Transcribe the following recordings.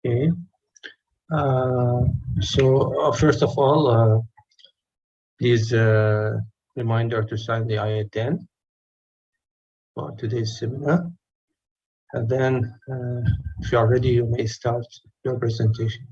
Okay. First of all, please reminder to sign the I-10 for today's seminar. And then, if you are ready, you may start your presentation.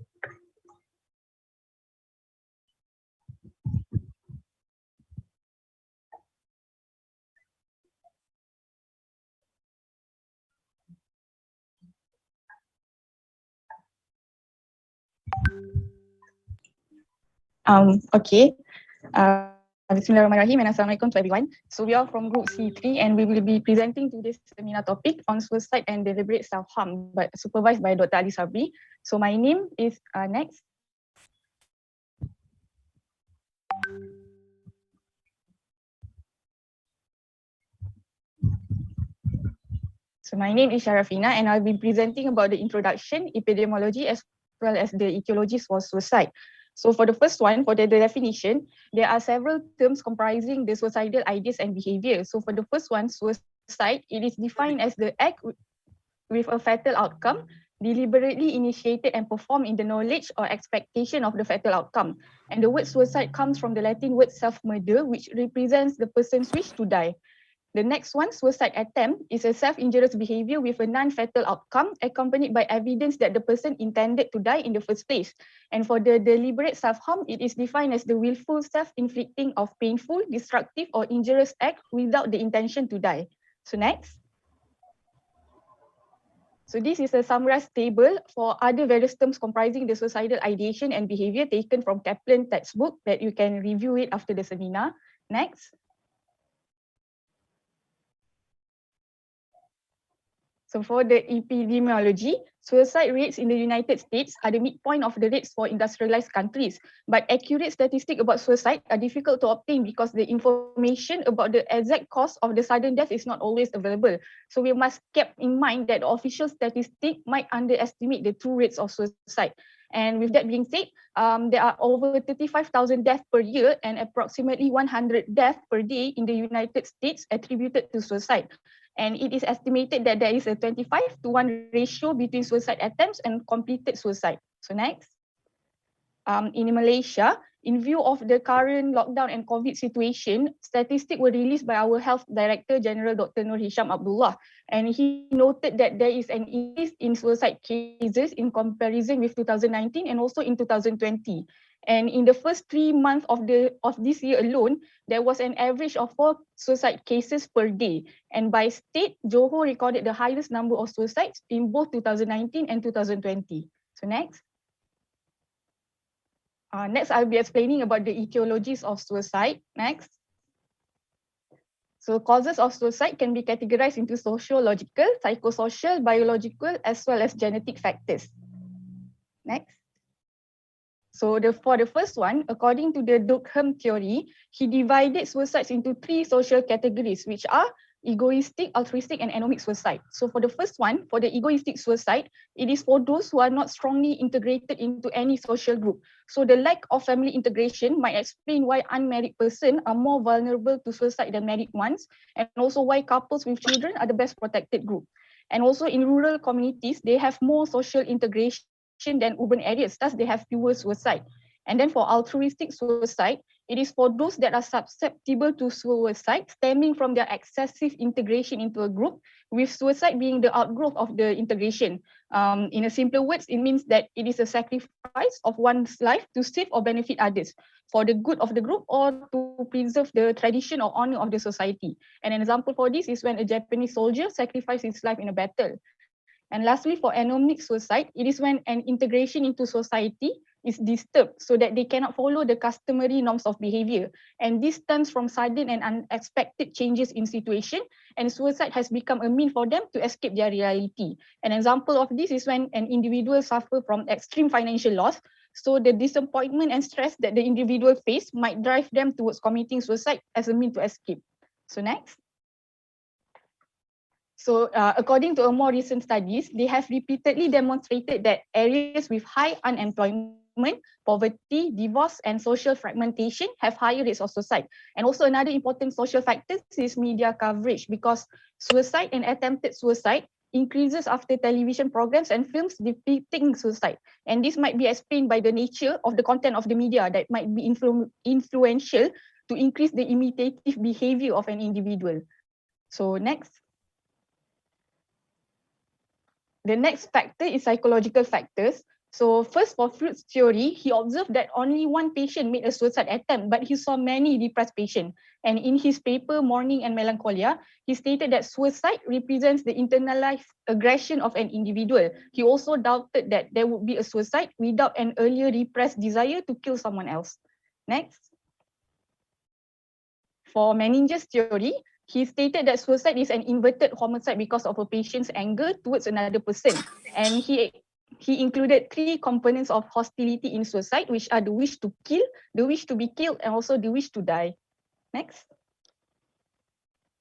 Okay. Bismillahirrahmanirrahim and Assalamualaikum to everyone. So we are from Group C3 and we will be presenting today's seminar topic on suicide and deliberate self-harm, but supervised by Dr. Ali Sabri. So my name is next. So my name is Sharafina and I'll be presenting about the introduction, epidemiology, as well as the etiologies for suicide. So for the first one, for the definition, there are several terms comprising the suicidal ideas and behavior. So for the first one, suicide, it is defined as the act with a fatal outcome, deliberately initiated and performed in the knowledge or expectation of the fatal outcome. And the word suicide comes from the Latin word self-murder, which represents the person's wish to die. The next one, suicide attempt, is a self-injurious behavior with a non-fatal outcome accompanied by evidence that the person intended to die in the first place. And for the deliberate self-harm, it is defined as the willful self-inflicting of painful, destructive, or injurious act without the intention to die. So next. So this is a summarized table for other various terms comprising the suicidal ideation and behavior taken from Kaplan textbook that you can review it after the seminar. Next. So for the epidemiology, suicide rates in the United States are the midpoint of the rates for industrialized countries. But accurate statistics about suicide are difficult to obtain because the information about the exact cause of the sudden death is not always available. So we must keep in mind that the official statistic might underestimate the true rates of suicide. And with that being said, there are over 35,000 deaths per year and approximately 100 deaths per day in the United States attributed to suicide. And it is estimated that there is a 25-to-1 ratio between suicide attempts and completed suicide. So next. In Malaysia, in view of the current lockdown and COVID situation, statistics were released by our Health Director General Dr. Nur Hisham Abdullah, and he noted that there is an increase in suicide cases in comparison with 2019 and also in 2020. And in the first 3 months of this year alone, there was an average of 4 suicide cases per day. And by state, Johor recorded the highest number of suicides in both 2019 and 2020. So next. Next, I'll be explaining about the etiologies of suicide. Next. So causes of suicide can be categorized into sociological, psychosocial, biological, as well as genetic factors. Next. So for the first one, according to the Durkheim theory, he divided suicides into 3 social categories, which are egoistic, altruistic, and anomic suicide. So for the first one, for the egoistic suicide, it is for those who are not strongly integrated into any social group. So the lack of family integration might explain why unmarried persons are more vulnerable to suicide than married ones, and also why couples with children are the best protected group. And also in rural communities, they have more social integration than urban areas, thus they have fewer suicide. And then for altruistic suicide, it is for those that are susceptible to suicide stemming from their excessive integration into a group, with suicide being the outgrowth of the integration. In a simpler words, it means that it is a sacrifice of one's life to save or benefit others for the good of the group or to preserve the tradition or honor of the society. And an example for this is when a Japanese soldier sacrificed his life in a battle. And lastly, for anomic suicide, it is when an integration into society is disturbed so that they cannot follow the customary norms of behavior. And this stems from sudden and unexpected changes in situation, and suicide has become a means for them to escape their reality. An example of this is when an individual suffers from extreme financial loss, so the disappointment and stress that the individual face might drive them towards committing suicide as a means to escape. So next. So according to a more recent studies, they have repeatedly demonstrated that areas with high unemployment, poverty, divorce, and social fragmentation have higher rates of suicide. And also another important social factor is media coverage, because suicide and attempted suicide increases after television programs and films depicting suicide. And this might be explained by the nature of the content of the media that might be influential to increase the imitative behavior of an individual. So next. The next factor is psychological factors. So first, for Freud's theory, he observed that only one patient made a suicide attempt, but he saw many depressed patients. And in his paper, Mourning and Melancholia, he stated that suicide represents the internalized aggression of an individual. He also doubted that there would be a suicide without an earlier repressed desire to kill someone else. Next. For Meninger's theory, he stated that suicide is an inverted homicide because of a patient's anger towards another person. And he included 3 components of hostility in suicide, which are the wish to kill, the wish to be killed, and also the wish to die. Next.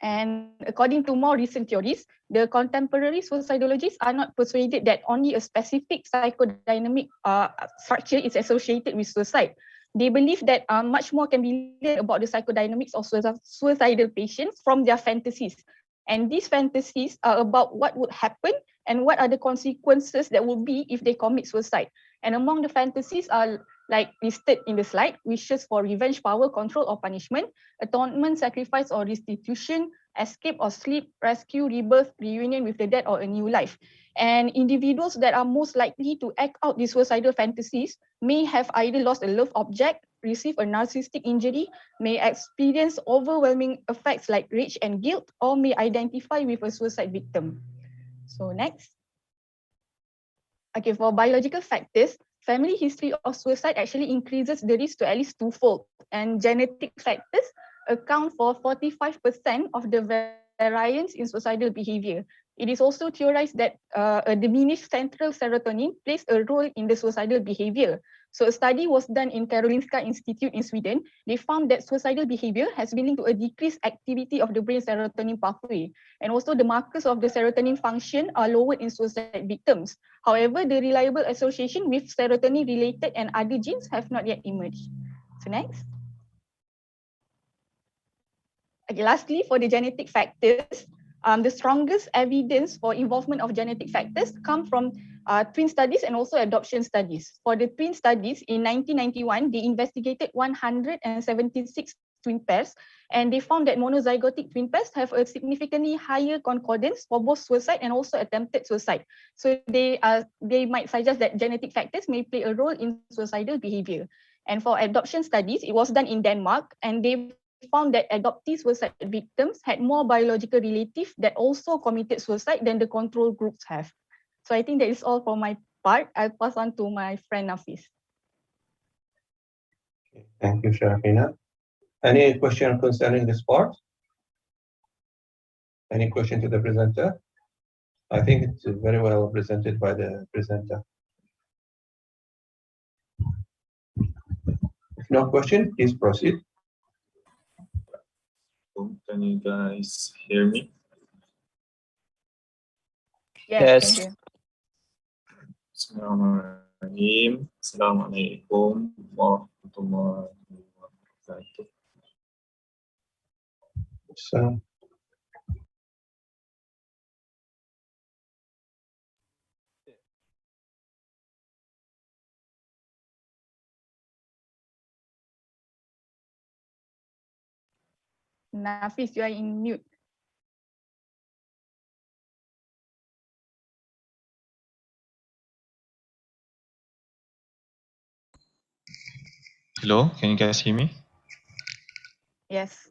And according to more recent theories, the contemporary suicidologists are not persuaded that only a specific psychodynamic structure is associated with suicide. They believe that much more can be learned about the psychodynamics of suicidal patients from their fantasies. And these fantasies are about what would happen and what are the consequences that would be if they commit suicide. And among the fantasies are like listed in the slide: wishes for revenge, power, control, or punishment, atonement, sacrifice, or restitution, escape or sleep, rescue, rebirth, reunion with the dead, or a new life. And individuals that are most likely to act out these suicidal fantasies may have either lost a loved object, receive a narcissistic injury, may experience overwhelming effects like rage and guilt, or may identify with a suicide victim. So next. Okay, for biological factors, family history of suicide actually increases the risk to at least 2-fold, and genetic factors account for 45% of the variance in suicidal behavior. It is also theorized that a diminished central serotonin plays a role in the suicidal behavior. So a study was done in Karolinska Institute in Sweden. They found that suicidal behavior has been linked to a decreased activity of the brain serotonin pathway. And also the markers of the serotonin function are lowered in suicide victims. However, the reliable association with serotonin-related and other genes have not yet emerged. So next. Okay, lastly, for the genetic factors, the strongest evidence for involvement of genetic factors come from twin studies and also adoption studies. For the twin studies, in 1991, they investigated 176 twin pairs, and they found that monozygotic twin pairs have a significantly higher concordance for both suicide and also attempted suicide. So they might suggest that genetic factors may play a role in suicidal behavior. And for adoption studies, it was done in Denmark, and they found that adoptee suicide victims had more biological relatives that also committed suicide than the control groups have. So I think that is all for my part. I'll pass on to my friend Nafis. Thank you, Sharafina. Any question concerning this part? Any question to the presenter? I think it's very well presented by the presenter. If no question, please proceed. Can you guys hear me? Yes. Can hear. Bismillahirrahmanirrahim. Assalamualaikum warahmatullahi wabarakatuh. So, Nafis, you are in mute. Hello, can you guys hear me? Yes.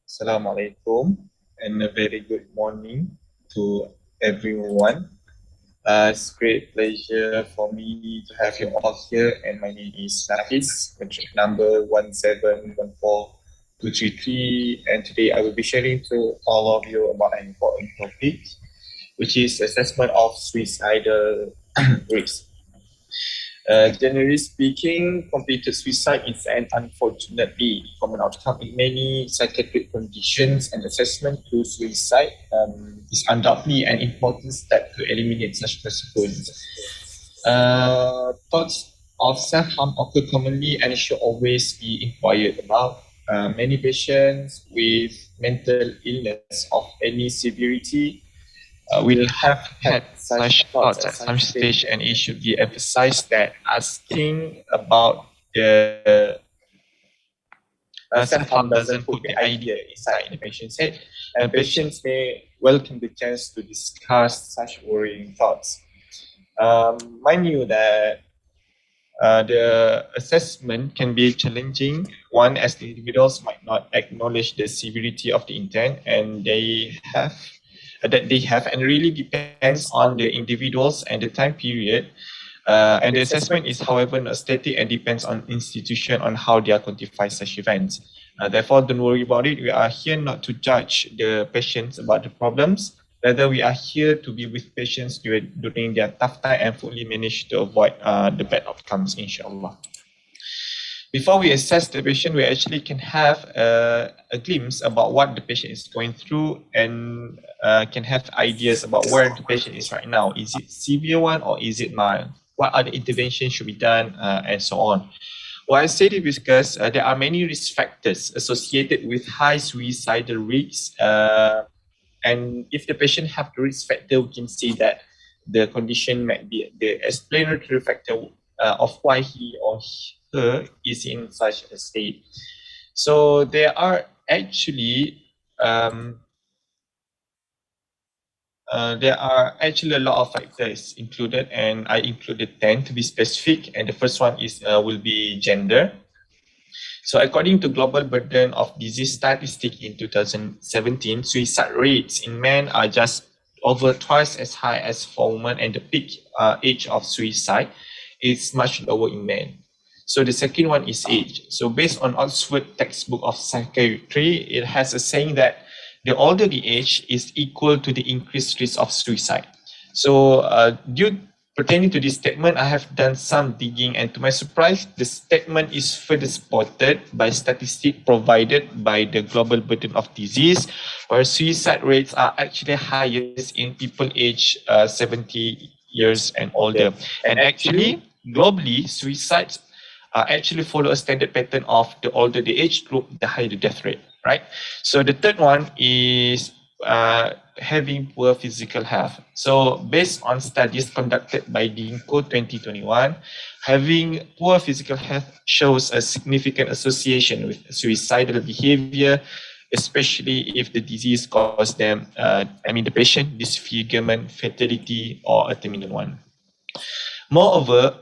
Assalamualaikum and a very good morning to everyone. It's a great pleasure for me to have you all here, and my name is Nafis, matric number 1714233, and today I will be sharing to all of you about an important topic, which is assessment of suicidal risk. Generally speaking, completed suicide is an unfortunately common outcome in many psychiatric conditions, and assessment to suicide is undoubtedly an important step to eliminate such consequences. Thoughts of self-harm occur commonly and should always be inquired about. Many patients with mental illness of any severity will have had such thoughts at some stage, and it should be emphasized that asking about the self-harm doesn't put the idea inside the patient's head, and patients may welcome the chance to discuss such worrying thoughts. Mind you that the assessment can be challenging, one, as the individuals might not acknowledge the severity of the intent and they have and really depends on the individuals and the time period. And the assessment is, however, not static and depends on institution on how they are quantify such events. Therefore, don't worry about it. We are here not to judge the patients about the problems. Rather, we are here to be with patients during their tough time and fully manage to avoid the bad outcomes, inshallah. Before we assess the patient, we actually can have a glimpse about what the patient is going through and can have ideas about where the patient is right now. Is it severe one or is it mild? What other interventions should be done and so on. Why I say this because there are many risk factors associated with high suicidal risks. And if the patient have the risk factor, we can see that the condition might be the explanatory factor of why he or her is in such a state. So there are actually a lot of factors included, and I included 10 to be specific. And the first one is will be gender. So according to Global Burden of Disease statistic in 2017, suicide rates in men are just over twice as high as for women, and the peak age of suicide is much lower in men. So the second one is age. So based on Oxford Textbook of Psychiatry, it has a saying that the older the age is equal to the increased risk of suicide. So pertaining to this statement, I have done some digging, and to my surprise, the statement is further supported by statistics provided by the Global Burden of Disease, where suicide rates are actually highest in people aged 70 years and older. And actually, globally, suicides actually follow a standard pattern of the older the age group, the higher the death rate, right? So the third one is having poor physical health. So based on studies conducted by Ginkgo 2021, having poor physical health shows a significant association with suicidal behavior, especially if the disease causes them, the patient, disfigurement, fatality, or a terminal one. Moreover,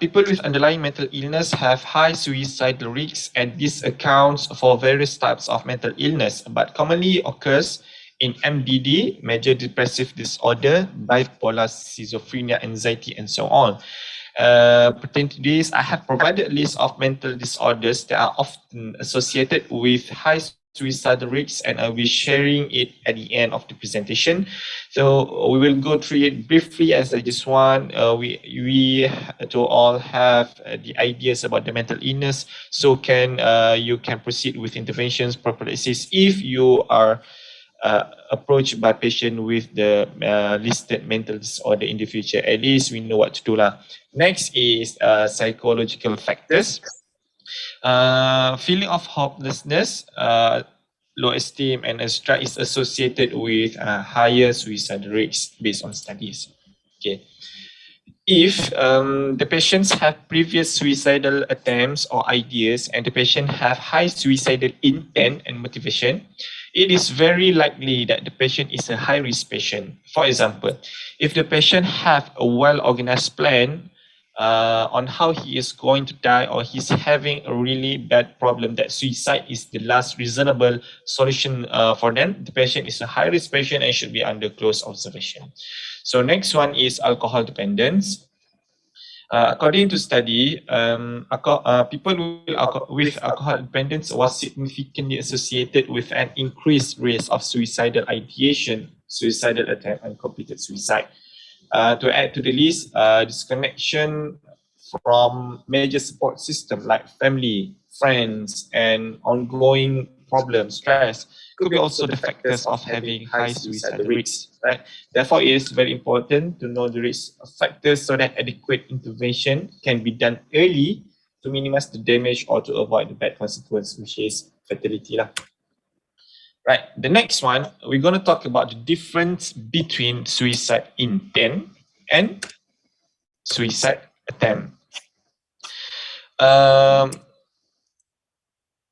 people with underlying mental illness have high suicidal risks, and this accounts for various types of mental illness, but commonly occurs in MDD, major depressive disorder, bipolar, schizophrenia, anxiety, and so on. Pertaining to this, I have provided a list of mental disorders that are often associated with high suicidal risks, and I'll be sharing it at the end of the presentation. So we will go through it briefly, as I just want we to all have the ideas about the mental illness, so you can proceed with interventions, prophylaxis if you are approached by patient with the listed mental disorder in the future. At least we know what to do lah. Next is psychological factors. Feeling of hopelessness, low esteem, and stress is associated with higher suicide rates based on studies. Okay. If the patients have previous suicidal attempts or ideas, and the patient have high suicidal intent and motivation, it is very likely that the patient is a high-risk patient. For example, if the patient have a well-organized plan on how he is going to die, or he's having a really bad problem that suicide is the last reasonable solution for them, the patient is a high-risk patient and should be under close observation. So next one is alcohol dependence. According to study, people with alcohol dependence was significantly associated with an increased risk of suicidal ideation, suicidal attempt, and completed suicide. To add to the list, disconnection from major support system like family, friends, and ongoing problems, stress, could be also the factors of having high suicidal rates, right? Therefore, it is very important to know the risk factors so that adequate intervention can be done early to minimize the damage or to avoid the bad consequence, which is fatality lah. Right, the next one, we're going to talk about the difference between suicide intent and suicide attempt.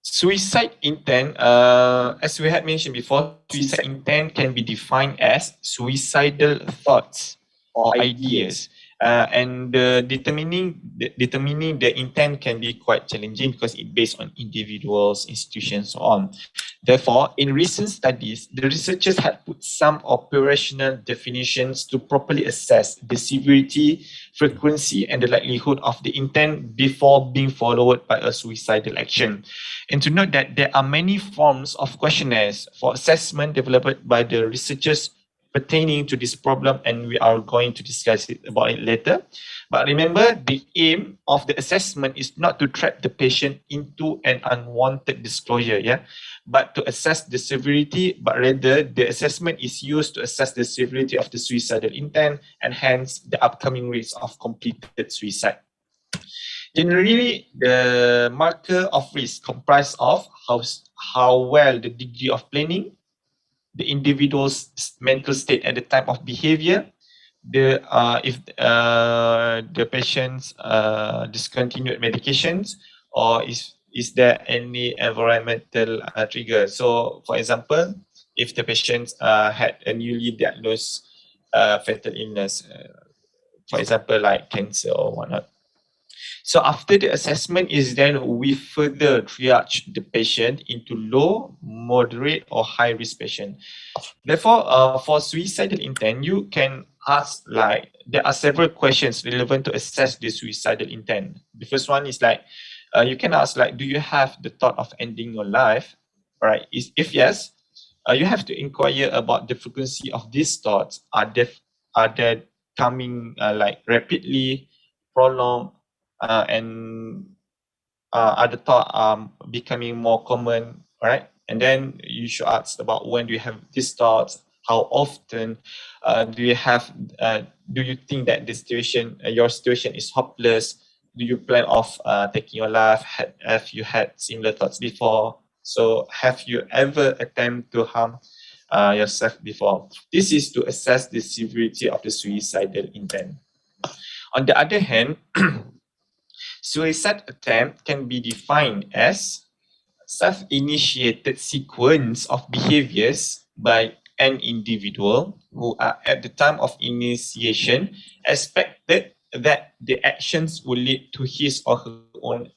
Suicide intent, as we had mentioned before, suicide intent can be defined as suicidal thoughts or ideas. And determining the intent can be quite challenging because it's based on individuals, institutions, so on. Therefore, in recent studies, the researchers had put some operational definitions to properly assess the severity, frequency, and the likelihood of the intent before being followed by a suicidal action. And to note that there are many forms of questionnaires for assessment developed by the researchers pertaining to this problem, and we are going to discuss about it later. But remember, the aim of the assessment is not to trap the patient into an unwanted disclosure, but to assess the severity, but rather the assessment is used to assess the severity of the suicidal intent and hence the upcoming rates of completed suicide. Generally, the marker of risk comprise of how well the degree of planning, the individual's mental state at the time of behavior, if the patient's discontinued medications, or is there any environmental trigger. So, for example, if the patient had a newly diagnosed fatal illness, for example, like cancer or whatnot. So after the assessment is done, we further triage the patient into low, moderate, or high risk patient. Therefore, for suicidal intent, you can ask there are several questions relevant to assess the suicidal intent. The first one is you can ask do you have the thought of ending your life? Right? If yes, you have to inquire about the frequency of these thoughts. Are they coming rapidly, prolonged, and are the thoughts becoming more common, right? And then you should ask about when do you have these thoughts, how often do you think that the situation, your situation is hopeless? Do you plan of taking your life? Have you had similar thoughts before? So have you ever attempted to harm yourself before? This is to assess the severity of the suicidal intent. On the other hand, suicide attempt can be defined as self-initiated sequence of behaviors by an individual who are at the time of initiation expected that the actions will lead to his or her own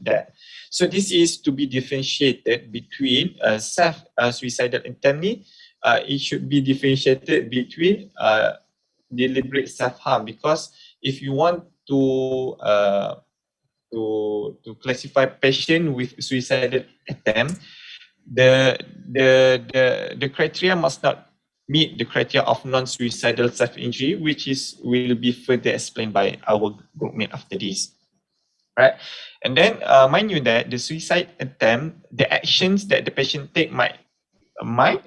death. So this is to be differentiated between suicidal intent. It should be differentiated between deliberate self-harm, because if you want to classify patient with suicidal attempt, the criteria must not meet the criteria of non-suicidal self-injury, which will be further explained by our groupmate after this. Right? And then mind you that the suicide attempt, the actions that the patient take might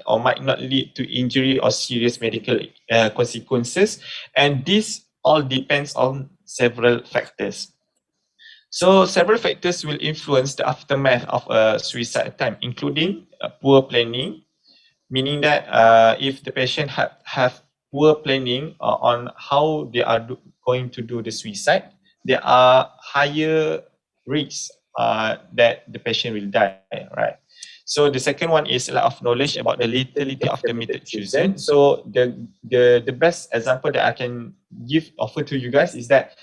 or might not lead to injury or serious medical consequences, and this all depends on several factors. So several factors will influence the aftermath of a suicide attempt, including poor planning, meaning that if the patient have poor planning on how they are going to do the suicide, there are higher risks that the patient will die, right? So the second one is lack of knowledge about the lethality of the method chosen. So the best example that I can offer to you guys is that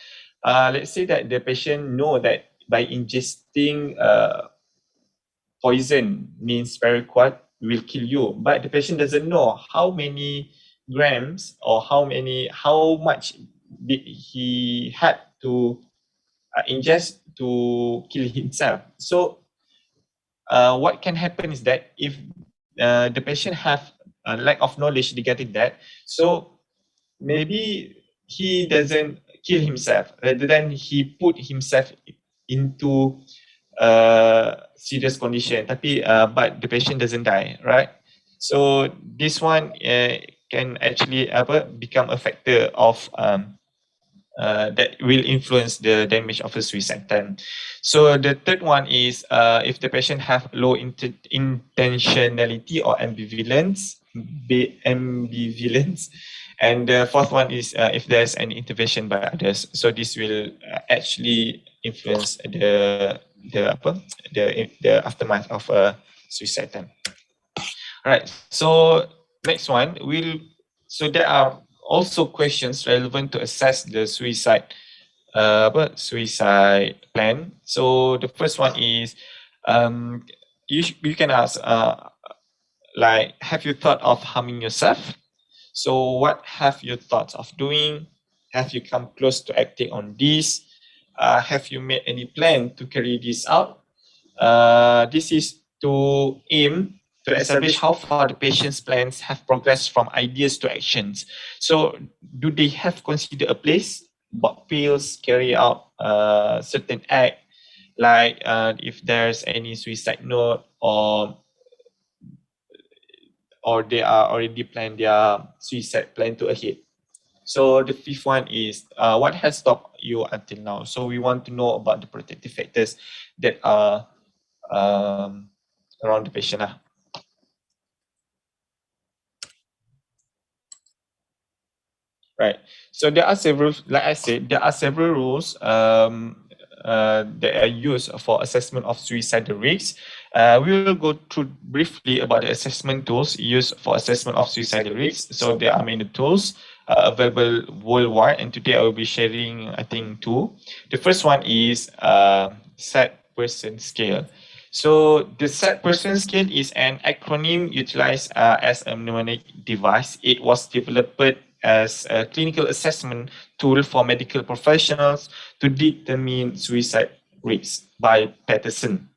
let's say that the patient know that by ingesting poison, means paraquat, will kill you, but the patient doesn't know how many grams or how much did he had to ingest to kill himself. So what can happen is that if the patient have a lack of knowledge regarding that, so maybe he doesn't kill himself rather than he put himself into serious condition, tapi but the patient doesn't die, right? So this one can actually become a factor of that will influence the damage of a suicide attempt. So the third one is if the patient have low intentionality or ambivalence, and the fourth one is if there's an intervention by others. So this will actually influence the aftermath of a suicide attempt. All right. So next one so there are also questions relevant to assess the suicide suicide plan. So the first one is you can ask like, have you thought of harming yourself? So what have you thought of doing? Have you come close to acting on this? Have you made any plan to carry this out? This is to aim to establish how far the patient's plans have progressed from ideas to actions. So do they have considered a place, bought pills, carry out certain act, like if there's any suicide note, or they are already planned their suicide plan to ahead. So the fifth one is what has stopped you until now? So we want to know about the protective factors that are around the patient. Right. So there are several, like I said, there are several rules that are used for assessment of suicidal risks. We will go through briefly about the assessment tools used for assessment of suicidal risks. So there are many tools available worldwide, and today I will be sharing, I think, two. The first one is SAD person scale. So the SAD person scale is an acronym utilized as a mnemonic device. It was developed as a clinical assessment tool for medical professionals to determine suicide risk by Patterson.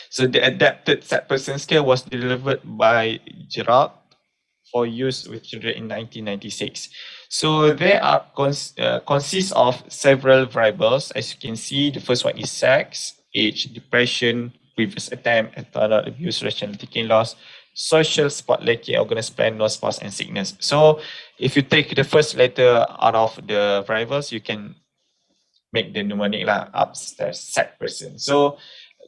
So the adapted SAD person scale was developed by Gerald for use with children in 1996. So there are consists of several variables. As you can see, the first one is sex, age, depression, previous attempt, eternal abuse, rationality loss, social support lacking, organized plan, no spouse, and sickness. So if you take the first letter out of the variables, you can make the mnemonic upstairs SAD person. So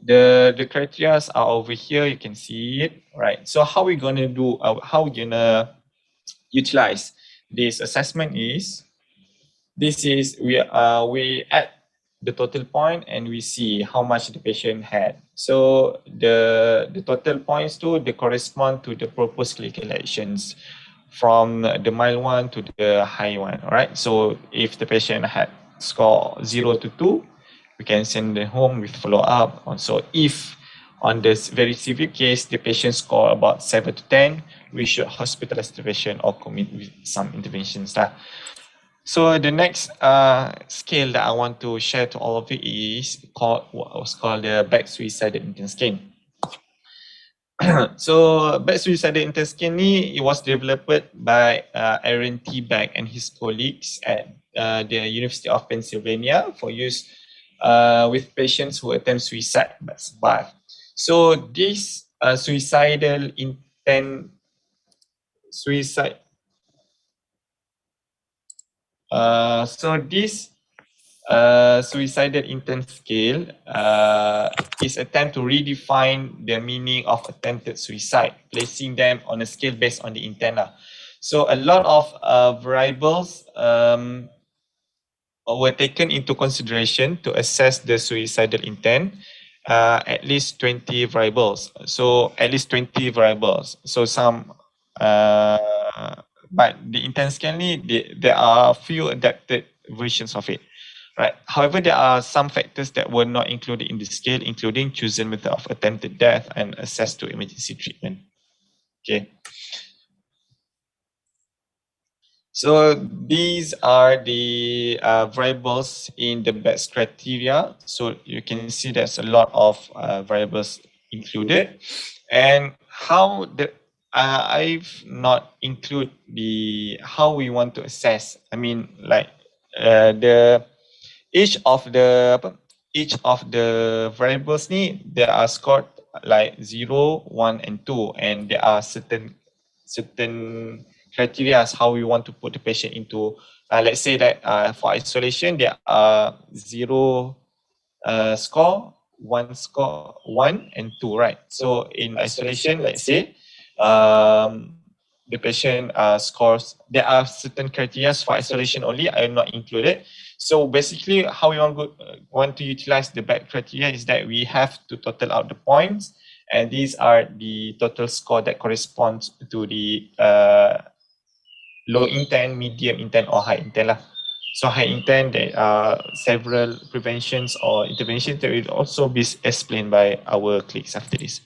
the criteria are over here. You can see it, right? So how we gonna do? How we gonna utilize this assessment is we add the total point and we see how much the patient had. So the total points they correspond to the proposed clinical actions from the mild one to the high one. All right. So if the patient had score 0 to 2, we can send them home with follow up. So if on this very severe case, the patient score about 7 to 10, we should hospitalize the patient or commit with some interventions. So the next scale that I want to share to all of you is what was called the Beck Suicidal Intent Scale. So Beck Suicidal Intent Scale it was developed by Aaron T. Beck and his colleagues at the University of Pennsylvania for use with patients who attempt suicide but survive. So this suicidal intent suicide. So this suicidal intent scale is attempt to redefine the meaning of attempted suicide, placing them on a scale based on the intent. So a lot of variables were taken into consideration to assess the suicidal intent. At least 20 variables. So at least 20 variables. So some but the intent scale there are a few adapted versions of it, right? However, there are some factors that were not included in the scale, including chosen method of attempted death and access to emergency treatment. Okay. So these are the variables in the BETS criteria. So you can see there's a lot of variables included, and how I've not include how we want to assess. I mean, like the each of the variables ni they are scored like 0, 1 and 2, and there are certain criteria as how we want to put the patient into. Let's say that for isolation there are 0 score, 1 score, 1 and 2, right? So in isolation, let's say the patient scores, there are certain criteria for isolation only, I am not included. So basically how we want to utilize the back criteria is that we have to total out the points, and these are the total score that corresponds to the low intent, medium intent or high intent lah. So high intent, there are several preventions or interventions that will also be explained by our colleagues after this.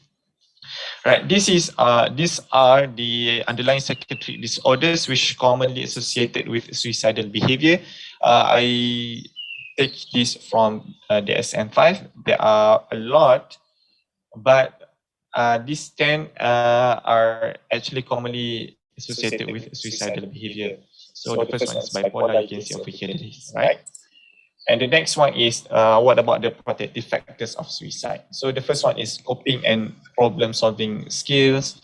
Right, these are the underlying psychiatric disorders which commonly associated with suicidal behavior. I take this from the DSM-5. There are a lot, but these 10 are actually commonly associated with suicidal behavior. So the first one is bipolar, you can see over here, right? And the next one is what about the protective factors of suicide? So the first one is coping and problem solving skills,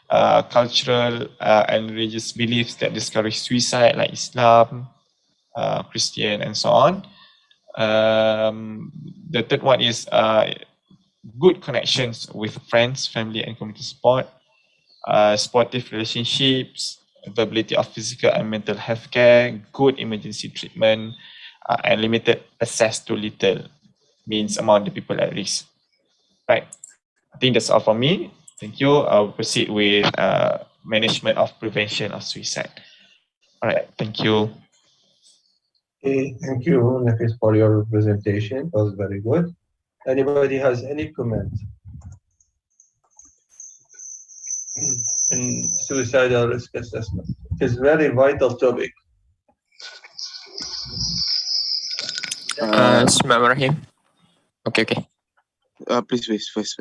cultural and religious beliefs that discourage suicide like Islam, Christian and so on. The third one is good connections with friends, family and community support, supportive relationships, availability of physical and mental health care, good emergency treatment, and limited access to little means among the people at risk. Right. I think that's all from me. Thank you. I'll proceed with management of prevention of suicide. All right. Thank you. Okay, thank you, Nafis, for your presentation. It was very good. Anybody has any comment? In suicidal risk assessment. It is very vital topic. Bismillahirrahmanirrahim. Okay. Please first.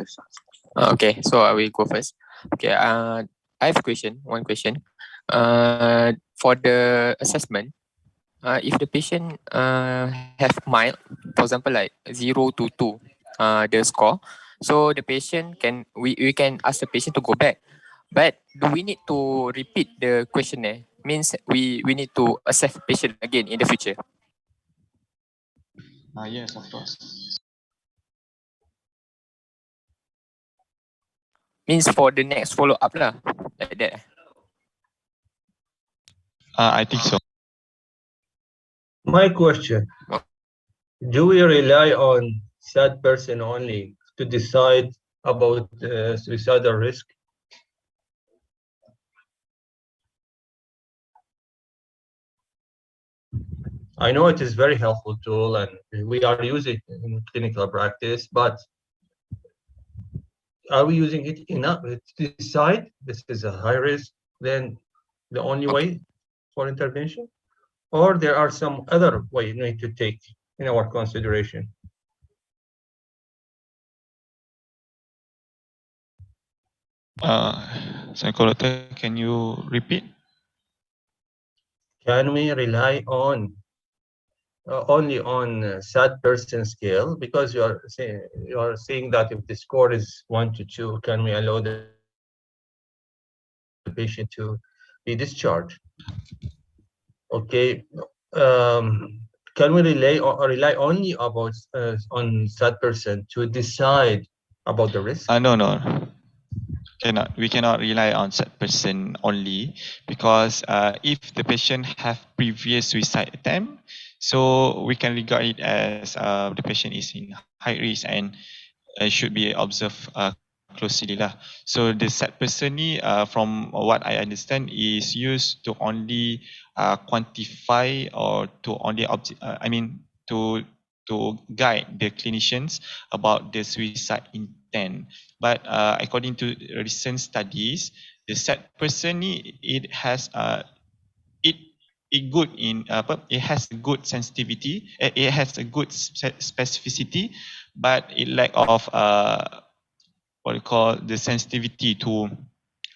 Okay, so I will go first. Okay, I have a question, one question. For the assessment, if the patient have mild, for example, like 0 to 2, the score, so the patient we can ask the patient to go back. But do we need to repeat the questionnaire? Means we need to assess the patient again in the future. Yes, of course. Means for the next follow-up lah, like that. I think so. My question, do we rely on sad person only to decide about suicidal risk? I know it is very helpful tool and we are using it in clinical practice, but are we using it enough to decide this is a high risk, then the only way for intervention? Or there are some other way we need to take in our consideration? Psychologist, can you repeat? Can we rely on only on sad person scale? Because you are saying that if the score is 1 to 2, can we allow the patient to be discharged? Okay. Can we rely only about on sad person to decide about the risk? No. We cannot rely on that person only, because if the patient have previous suicide attempt, so we can regard it as the patient is in high risk and should be observed closely lah. So the sad person ni, from what I understand, is used to only quantify or to only to guide the clinicians about the suicide intent. But according to recent studies, the sad person ni, it has it has good sensitivity, it has a good specificity, but it lack of what we call the sensitivity to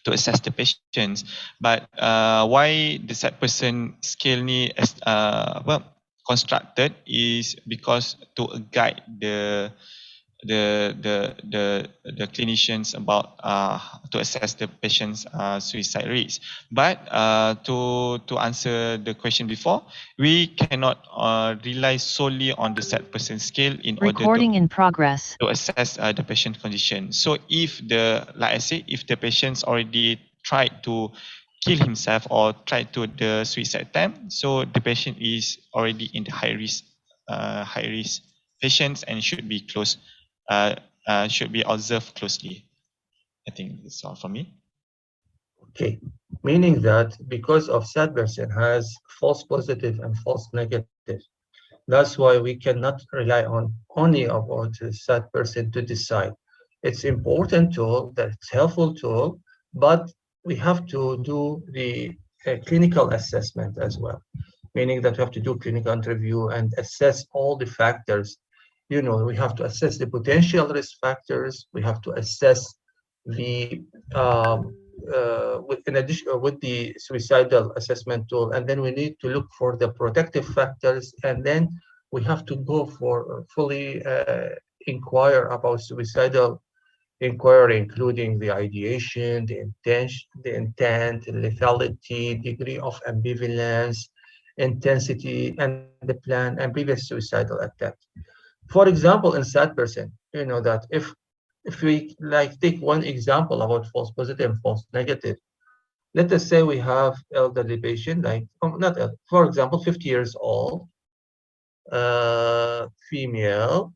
assess the patients. But why the sad person scale ni constructed is because to guide the clinicians about to assess the patient's suicide rates. But to answer the question before, we cannot rely solely on the SAT person scale in order Recording in progress. to assess the patient condition. So if like I say, if the patient's already tried to kill himself or tried to the suicide attempt, so the patient is already in the high risk patients and should be should be observed closely. I think that's all from me. Okay, meaning that because of SAT person has false positive and false negative, that's why we cannot rely on only about the SAT person to decide. It's important tool, that's helpful tool, but we have to do the clinical assessment as well, meaning that we have to do clinical interview and assess all the factors. You know, we have to assess the potential risk factors. We have to assess the in addition with the suicidal assessment tool, and then we need to look for the protective factors, and then we have to go for fully inquire about suicidal inquiry, including the ideation, the intent, lethality, degree of ambivalence, intensity, and the plan and previous suicidal attempt. For example, in SAT person, you know that if we like take one example about false positive and false negative, let us say we have elderly patient, like not elderly, for example, 50 years old, female,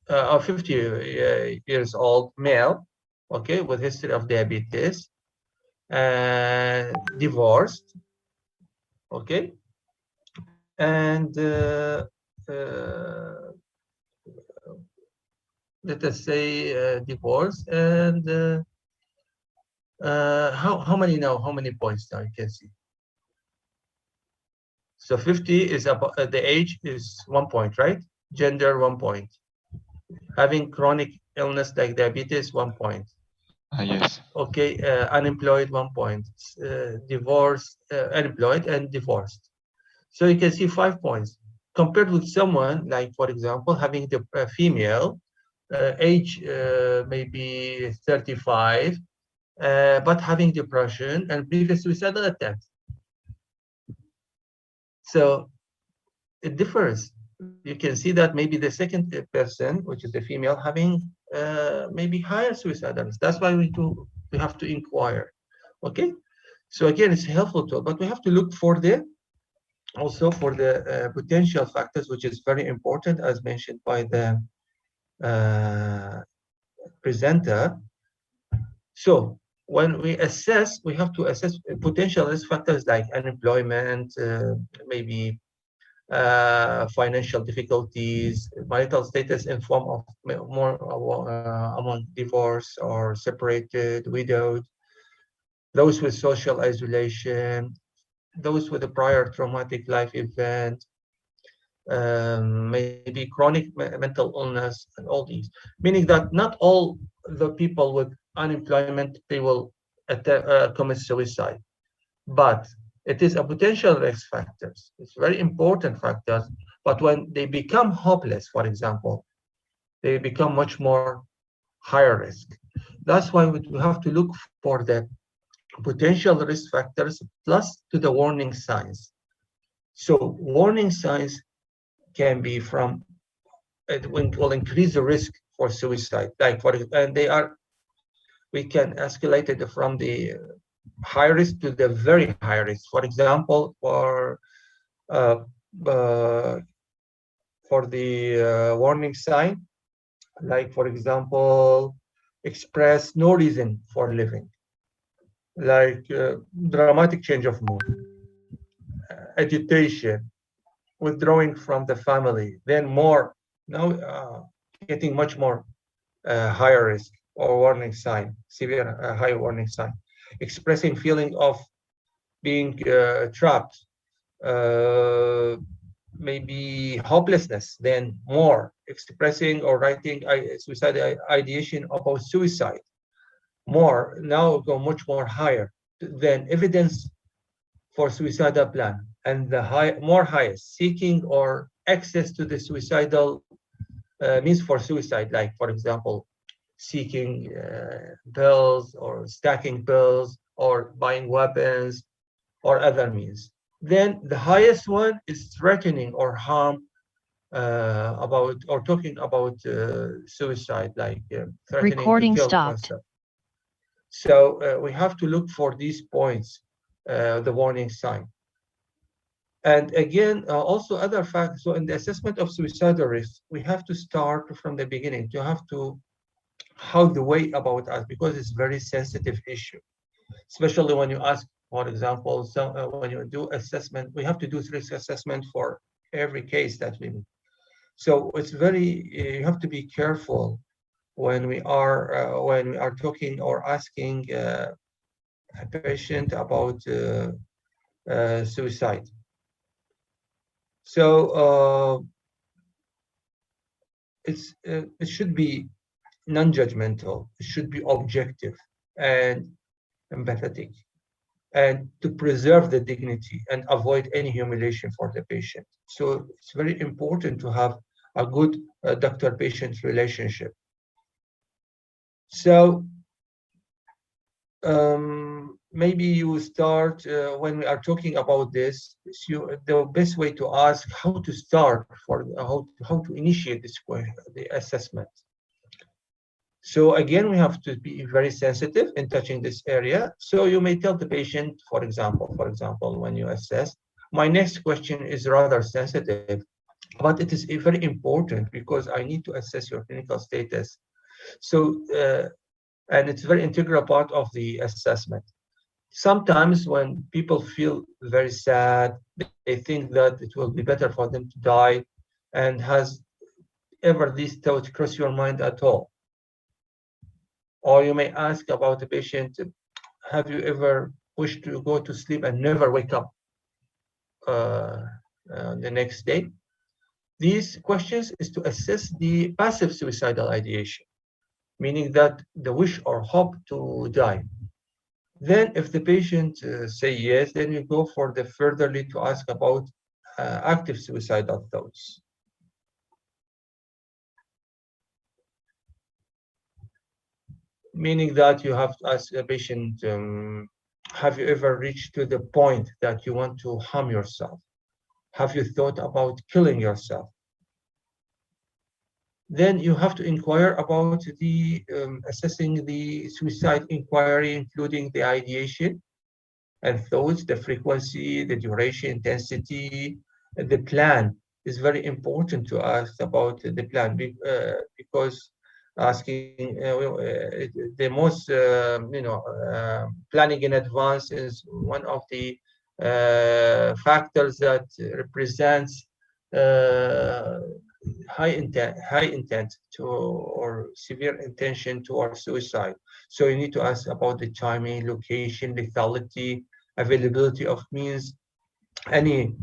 or 50 years old male, okay, with history of diabetes, and divorced, okay, and let us say divorce, and how many now? How many points now? You can see. So 50 is about the age is 1 point, right? Gender 1 point. Having chronic illness like diabetes 1 point. Yes. Okay, unemployed 1 point. Divorced, unemployed and divorced. So you can see 5 points compared with someone like, for example, having the female age maybe 35, but having depression and previous suicidal attempt. So it differs. You can see that maybe the second person, which is the female, having maybe higher suicidal. That's why we have to inquire. Okay, so again, it's helpful tool, but we have to look for the also for the potential factors, which is very important, as mentioned by the presenter. So when we assess, we have to assess potential risk factors like unemployment, maybe financial difficulties, marital status in form of more among divorce or separated, widowed, those with social isolation, those with a prior traumatic life event, maybe chronic mental illness, and all these, meaning that not all the people with unemployment, they will commit suicide, but it is a potential risk factors. It's very important factors, but when they become hopeless, for example, they become much more higher risk. That's why we have to look for the potential risk factors plus to the warning signs. So warning signs can be from it will increase the risk for suicide, like and we can escalate it from the high risk to the very high risk. For example, for the warning sign, like for example, express no reason for living, like dramatic change of mood, agitation, withdrawing from the family, then more now getting much more higher risk or warning sign, severe high warning sign, expressing feeling of being trapped, maybe hopelessness, then more expressing or writing suicide ideation about suicide, more now go much more higher, then evidence for suicidal plan, and the more highest seeking or access to the suicidal means for suicide, like for example, seeking pills or stacking pills or buying weapons or other means. Then the highest one is threatening or harm about or talking about suicide, like threatening Recording to kill stopped. oneself. So we have to look for these points, the warning sign. And again, also other factors. So in the assessment of suicidal risk, we have to start from the beginning. You have to how the way about us, because it's very sensitive issue, especially when you ask, for example, when you do assessment, we have to do risk assessment for every case that we meet. So it's very, you have to be careful when we are talking or asking a patient about suicide. So it should be non-judgmental. It should be objective and empathetic, and to preserve the dignity and avoid any humiliation for the patient. So it's very important to have a good doctor-patient relationship. So maybe you start when we are talking about this. The best way to ask how to start for how to initiate this question, the assessment. So again, we have to be very sensitive in touching this area. So you may tell the patient, for example, when you assess, my next question is rather sensitive, but it is very important because I need to assess your clinical status. So, and it's a very integral part of the assessment. Sometimes when people feel very sad, they think that it will be better for them to die, and has ever these thoughts cross your mind at all? Or you may ask about the patient, have you ever wished to go to sleep and never wake up the next day? These questions is to assess the passive suicidal ideation, meaning that the wish or hope to die. Then if the patient say yes, then you go for the furtherly to ask about active suicidal thoughts. Meaning that you have to ask the patient, have you ever reached to the point that you want to harm yourself? Have you thought about killing yourself? Then you have to inquire about the assessing the suicide inquiry, including the ideation and thoughts, the frequency, the duration, intensity. The plan is very important to ask about the plan, because asking the most planning in advance is one of the factors that represents high intent to or severe intention towards suicide. So you need to ask about the timing, location, lethality, availability of means, any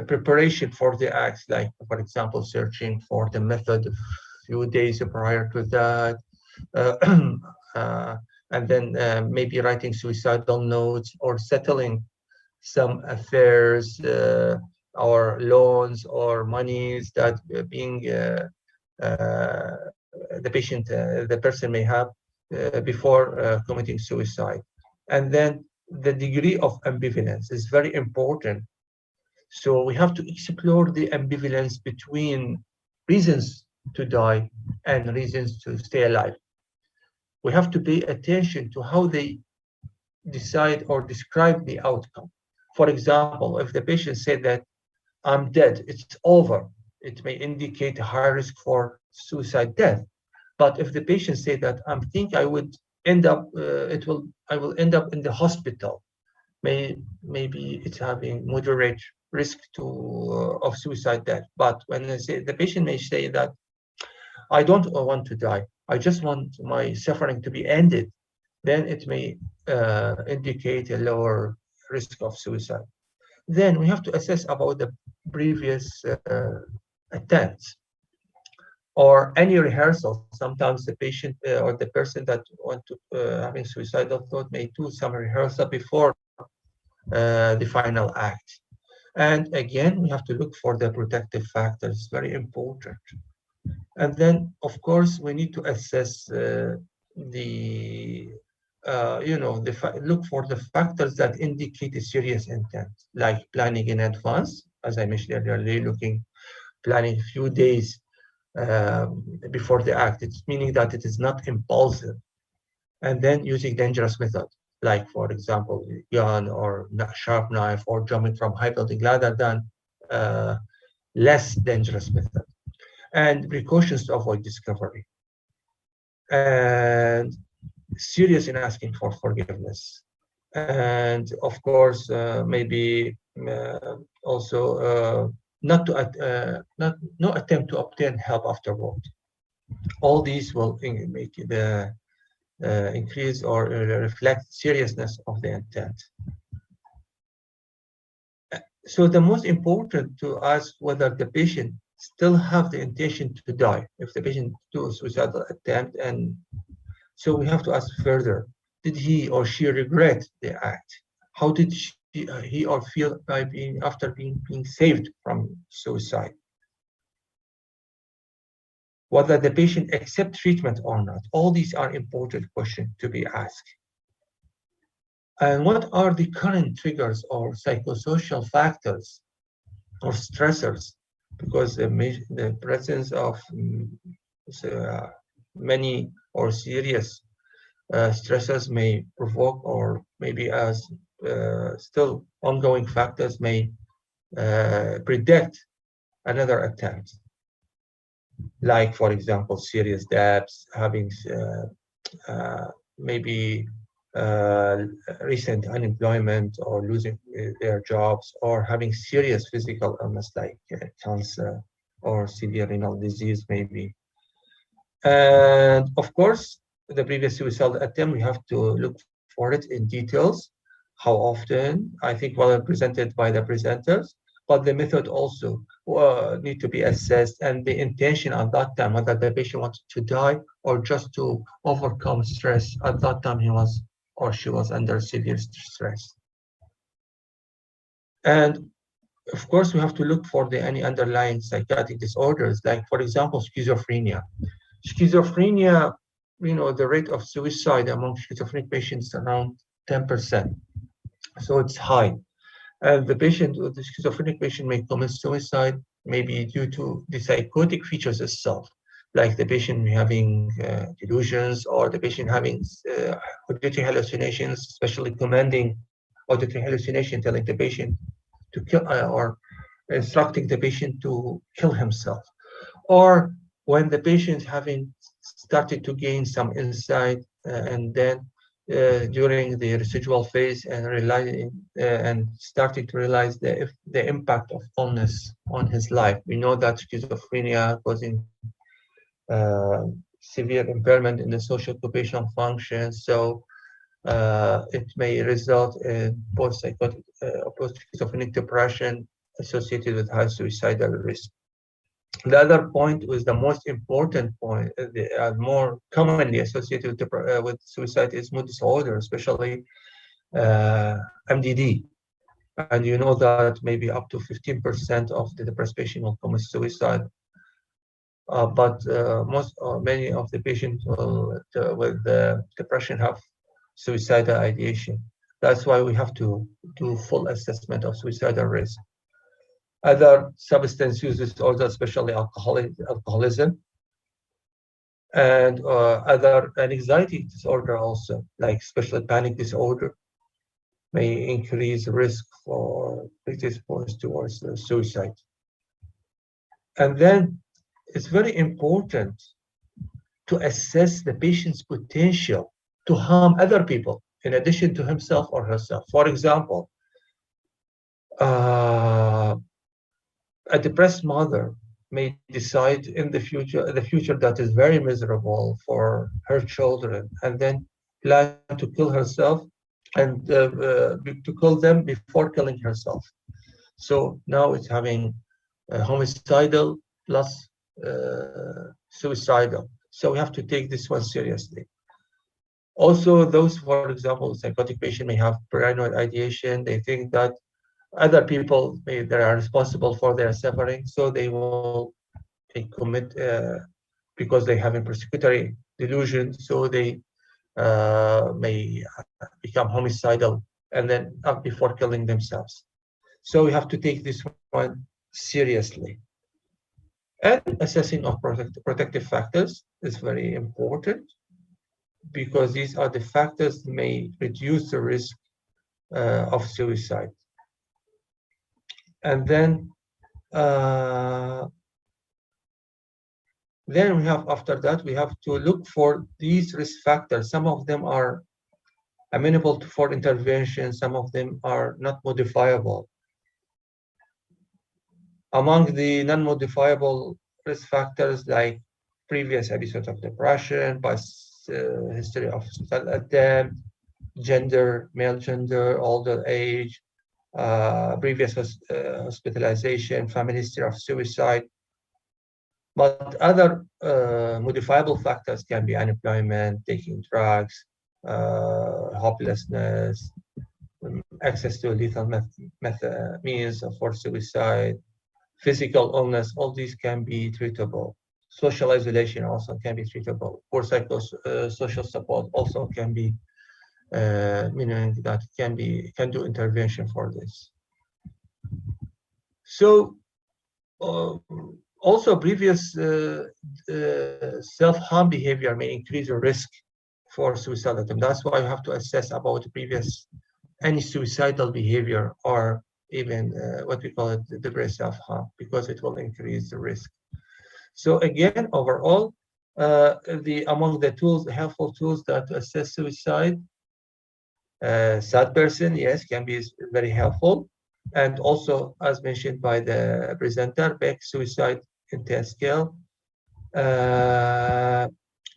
preparation for the acts, like for example searching for the method a few days prior to that, and then maybe writing suicidal notes or settling some affairs or loans or monies that being the person may have before committing suicide. And then the degree of ambivalence is very important. So we have to explore the ambivalence between reasons to die and reasons to stay alive. We have to pay attention to how they decide or describe the outcome. For example, if the patient said that I'm dead, it's over, it may indicate a high risk for suicide death. But if the patient say that I think I would end up, I will end up in the hospital, maybe it's having moderate risk of suicide death. But when I say, the patient may say that I don't want to die, I just want my suffering to be ended, then it may indicate a lower risk of suicide. Then we have to assess about the previous attempts or any rehearsal. Sometimes the patient or the person that want to having suicidal thought may do some rehearsal before the final act. And again, we have to look for the protective factors, very important. And then, of course, we need to assess look for the factors that indicate a serious intent, like planning in advance, as I mentioned earlier, planning a few days before the act. It's meaning that it is not impulsive. And then using dangerous method, like, for example, gun or sharp knife or jumping from high building rather than less dangerous method. And precautions to avoid discovery. And serious in asking for forgiveness. And of course, maybe also no attempt to obtain help afterward. All these will make the increase or reflect seriousness of the intent. So the most important to ask whether the patient still have the intention to die. If the patient do a suicidal attempt, and so we have to ask further, did he or she regret the act? How did he or feel by after being saved from suicide? Whether the patient accept treatment or not. All these are important questions to be asked. And what are the current triggers or psychosocial factors or stressors? Because the presence of many or serious stressors may provoke, or maybe as still ongoing factors may predict another attempt. Like, for example, serious debts, having maybe recent unemployment or losing their jobs, or having serious physical illness like cancer or severe renal disease maybe. And of course, the previous suicidal attempt, we have to look for it in details. How often, I think, well presented by the presenters, but the method also need to be assessed, and the intention at that time, whether the patient wanted to die or just to overcome stress. At that time, he was or she was under severe stress. And of course, we have to look for any underlying psychiatric disorders, like, for example, schizophrenia. Schizophrenia, the rate of suicide among schizophrenic patients is around 10%. So it's high. And the schizophrenic patient may commit suicide maybe due to the psychotic features itself, like the patient having delusions, or the patient having auditory hallucinations, especially commanding auditory hallucination, telling the patient to kill or instructing the patient to kill himself. Or when the patient having started to gain some insight and then during the residual phase and realizing and starting to realize the impact of illness on his life. We know that schizophrenia causing severe impairment in the social occupational function, so it may result in post-psychotic post-schizophrenic depression associated with high suicidal risk. The other point was the most important point, more commonly associated with suicide, is mood disorder, especially MDD. And you know that maybe up to 15% of the depressed patient will commit suicide. But many of the patients with depression have suicidal ideation. That's why we have to do full assessment of suicidal risk. Other substance use disorders, especially alcoholism, and other anxiety disorder also, like especially panic disorder, may increase risk for predisposed towards suicide. And then it's very important to assess the patient's potential to harm other people in addition to himself or herself. For example, a depressed mother may decide in the future that is very miserable for her children, and then plan to kill herself and to kill them before killing herself. So now it's having homicidal plus suicidal. So we have to take this one seriously. Also, those, for example, psychotic patient may have paranoid ideation. They think that other people they are responsible for their suffering, so they commit because they have a persecutory delusion, so they may become homicidal and then before killing themselves. So we have to take this one seriously. And assessing of protective factors is very important because these are the factors that may reduce the risk of suicide. And then we have, after that, we have to look for these risk factors. Some of them are amenable for intervention, some of them are not modifiable. Among the non-modifiable risk factors like previous episodes of depression, past history of suicide attempt, gender, male gender, older age, previous hospitalization, family history of suicide. But other modifiable factors can be unemployment, taking drugs, hopelessness, access to lethal means for suicide, physical illness, all these can be treatable. Social isolation also can be treatable. Poor social support also can be, meaning that can do intervention for this. So also previous self-harm behavior may increase the risk for suicidal attempt. That's why you have to assess about previous any suicidal behavior or even what we call it the deliberate self-harm, because it will increase the risk. So again, overall, among the tools, helpful tools that assess suicide, sad person, yes, can be very helpful. And also, as mentioned by the presenter, Beck suicide intent scale.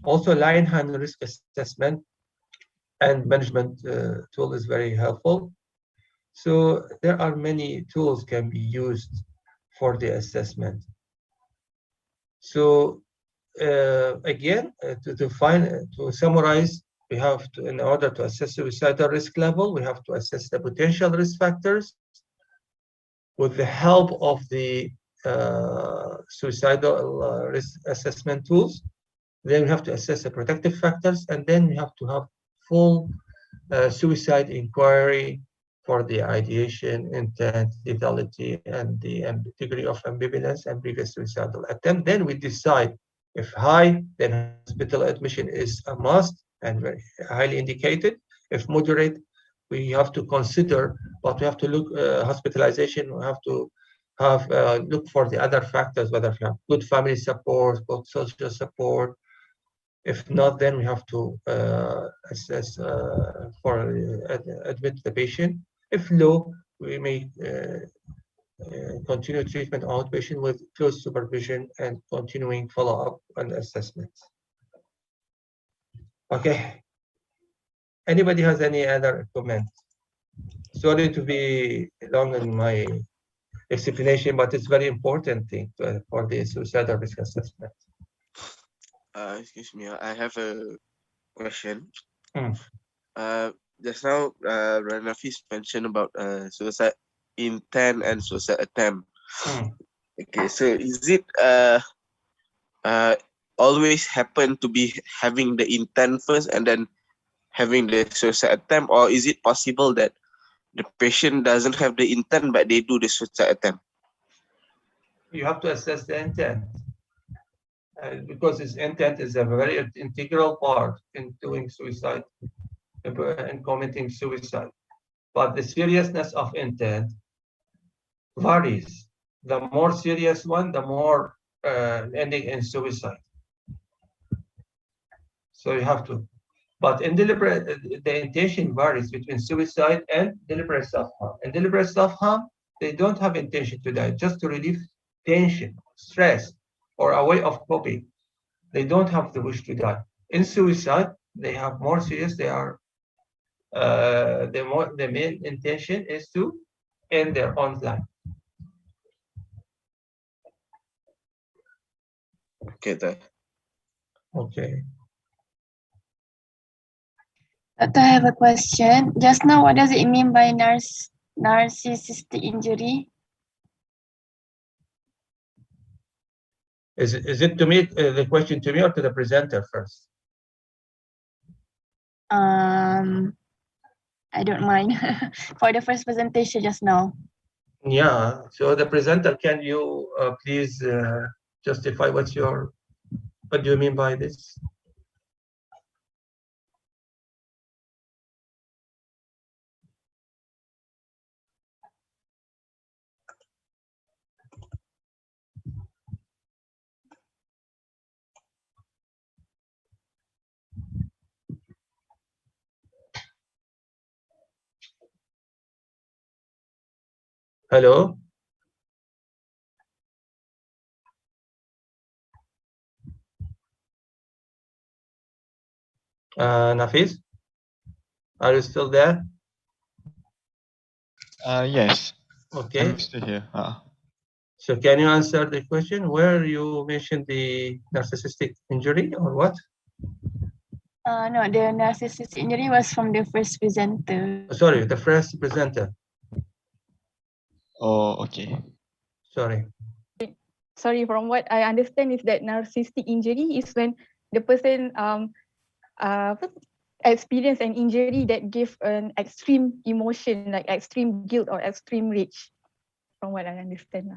Also, Linehan risk assessment and management tool is very helpful. So there are many tools can be used for the assessment. So again, to summarize, we have to, in order to assess suicidal risk level, we have to assess the potential risk factors with the help of the suicidal risk assessment tools. Then we have to assess the protective factors, and then we have to have full suicide inquiry for the ideation, intent, lethality, and the degree of ambivalence and previous suicidal attempt. Then we decide if high, then hospital admission is a must and very highly indicated. If moderate, we have to consider, but we have to look hospitalization. We have to have look for the other factors, whether you have good family support, good social support. If not, then we have to assess for admit the patient. If low, we may continue treatment outpatient with close supervision and continuing follow-up and assessment. Okay. Anybody has any other comment? Sorry to be long in my explanation, but it's very important thing for the suicidal risk assessment. Excuse me, I have a question. Mm. Just now, Ranafis mentioned about suicide intent and suicide attempt. Mm. Okay, so is it always happen to be having the intent first and then having the suicide attempt, or is it possible that the patient doesn't have the intent but they do the suicide attempt? You have to assess the intent. Because its intent is a very integral part in doing suicide and committing suicide. But the seriousness of intent varies. The more serious one, the more ending in suicide. So you have to. But in deliberate, the intention varies between suicide and deliberate self-harm. In deliberate self-harm, they don't have intention to die, just to relieve tension, stress, or a way of coping. They don't have the wish to die. In suicide, they have more serious. They are the main intention is to end their own life. Okay, Okay. Doctor, I have a question. Just now, what does it mean by narcissistic injury? Is it to me, the question to me or to the presenter first? I don't mind. For the first presentation just now. Yeah, so the presenter, can you please justify what do you mean by this? Hello? Nafis? Are you still there? Yes, Okay. I'm still here. So can you answer the question where you mentioned the narcissistic injury or what? No, the narcissistic injury was from the first presenter. Sorry, the first presenter. Oh, okay. Sorry. Sorry, from what I understand is that narcissistic injury is when the person experience an injury that give an extreme emotion, like extreme guilt or extreme rage, from what I understand.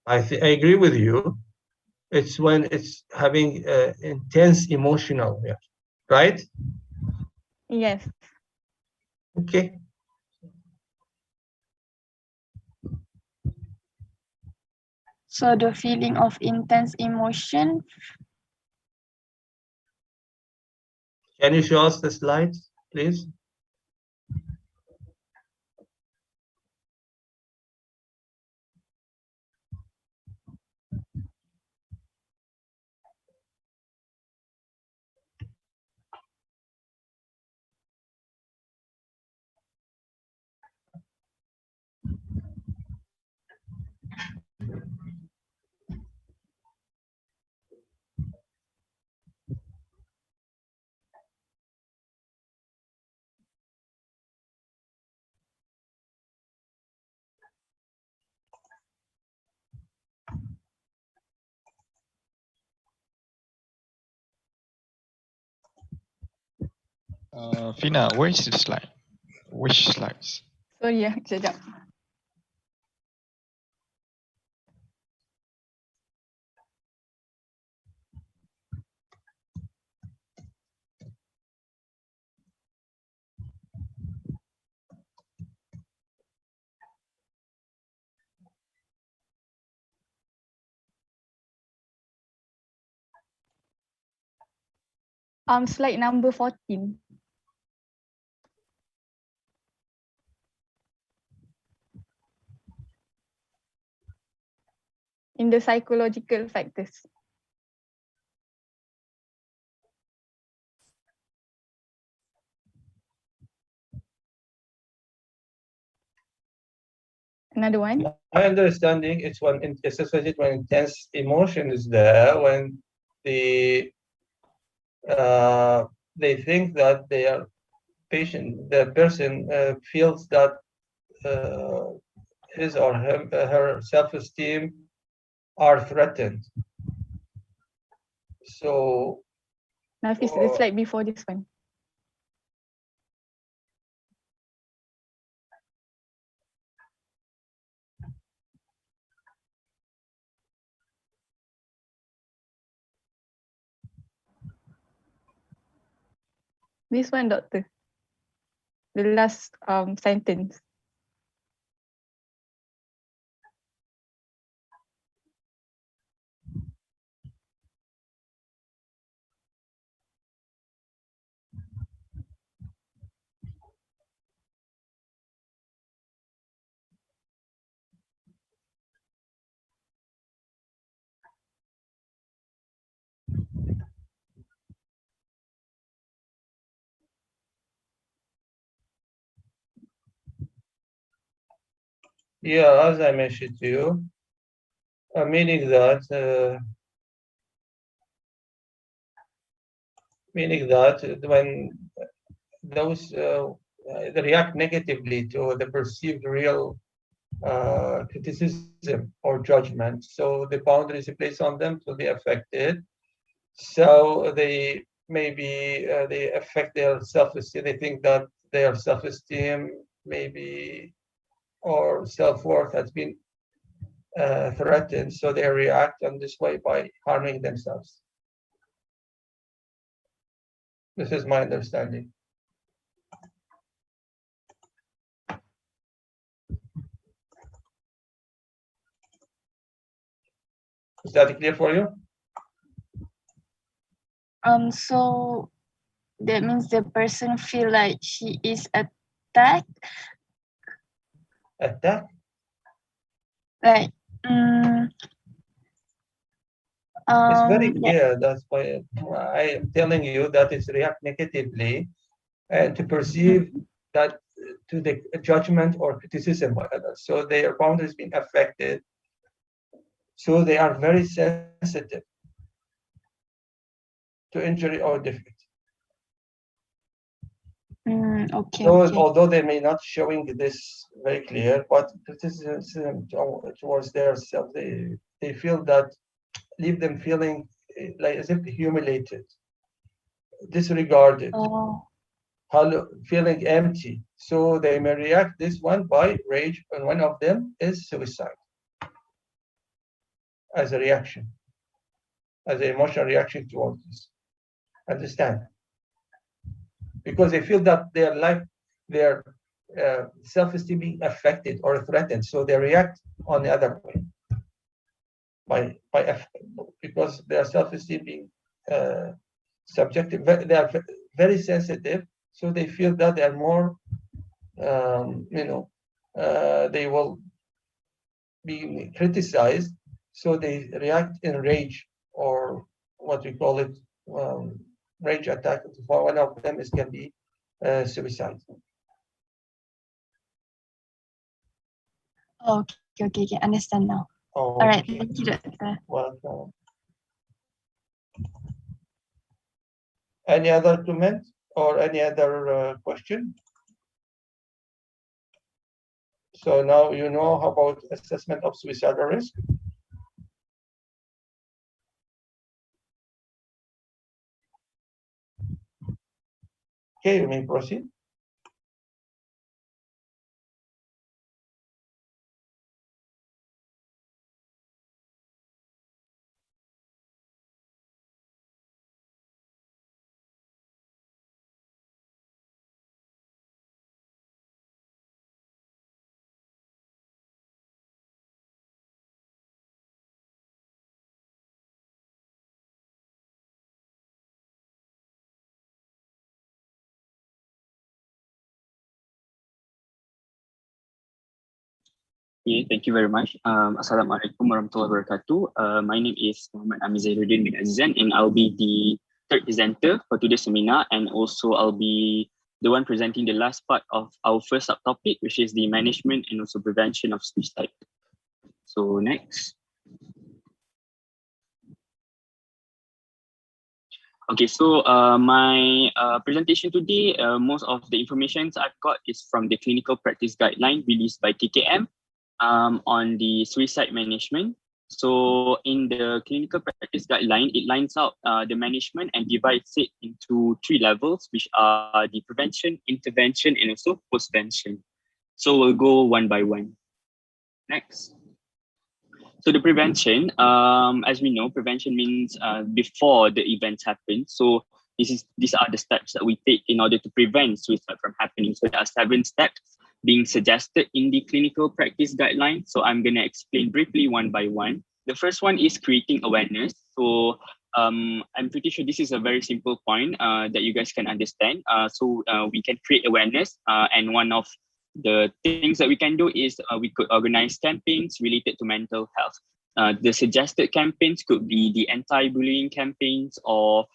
I agree with you. It's when it's having intense emotional, yeah. Right? Yes. Okay. So the feeling of intense emotion. Can you show us the slides, please? Fina, where is the slide? Which slides? Sorry ya, sekejap. Slide number 14. In the psychological factors. Another one. My understanding it's when it's associated when intense emotion is there, when they think that the person feels that his or her self-esteem are threatened. So Nafis, the slide before this one. This one, doctor. The last sentence. yeah, as I mentioned to you, meaning that meaning that when those they react negatively to the perceived real criticism or judgment, so the boundaries placed on them will be affected. So they maybe they affect their self-esteem. They think that their self-esteem maybe or self-worth has been threatened, so they react in this way by harming themselves. This is my understanding. Is that clear for you? So that means the person feel like she is attacked, Attack? like It's very yeah. clear. That's why I am telling you that it's react negatively and to perceive that to the judgment or criticism by others. So their boundaries being affected. So they are very sensitive to injury or defeat. Okay, So okay. although they may not showing this very clear, but criticism towards their self, they feel that leave them feeling like as if humiliated, disregarded, Oh, feeling empty. So they may react this one by rage, and one of them is suicide as a reaction, as an emotional reaction towards this. Understand? Because they feel that their life, their self-esteem being affected or threatened, so they react on the other way because their self-esteem being subjective. They are very sensitive, so they feel that they are more, they will be criticized, so they react in rage or what we call it, rage attack. One of them is can be suicide. okay. Understand now. Oh, All right, thank you, doctor. welcome. Any other comment or any other question? So now you know about assessment of suicidal risk. Okay, you may proceed. Okay, thank you very much. Assalamualaikum warahmatullahi wabarakatuh. My name is Muhammad Amin Zainuddin bin Azizan, and I'll be the third presenter for today's seminar, and also I'll be the one presenting the last part of our first subtopic, which is the management and also prevention of suicide. So next. Okay, so my presentation today, most of the information I've got is from the clinical practice guideline released by KKM on the suicide management. So in the clinical practice guideline, it lines out the management and divides it into 3 levels, which are the prevention, intervention, and also postvention. So we'll go one by one. Next. So the prevention, as we know, prevention means before the events happen. So these are the steps that we take in order to prevent suicide from happening. So there are 7 steps being suggested in the clinical practice guideline. So I'm going to explain briefly one by one. The first one is creating awareness. So I'm pretty sure this is a very simple point that you guys can understand. So we can create awareness, and one of the things that we can do is we could organize campaigns related to mental health. The suggested campaigns could be the anti-bullying campaigns or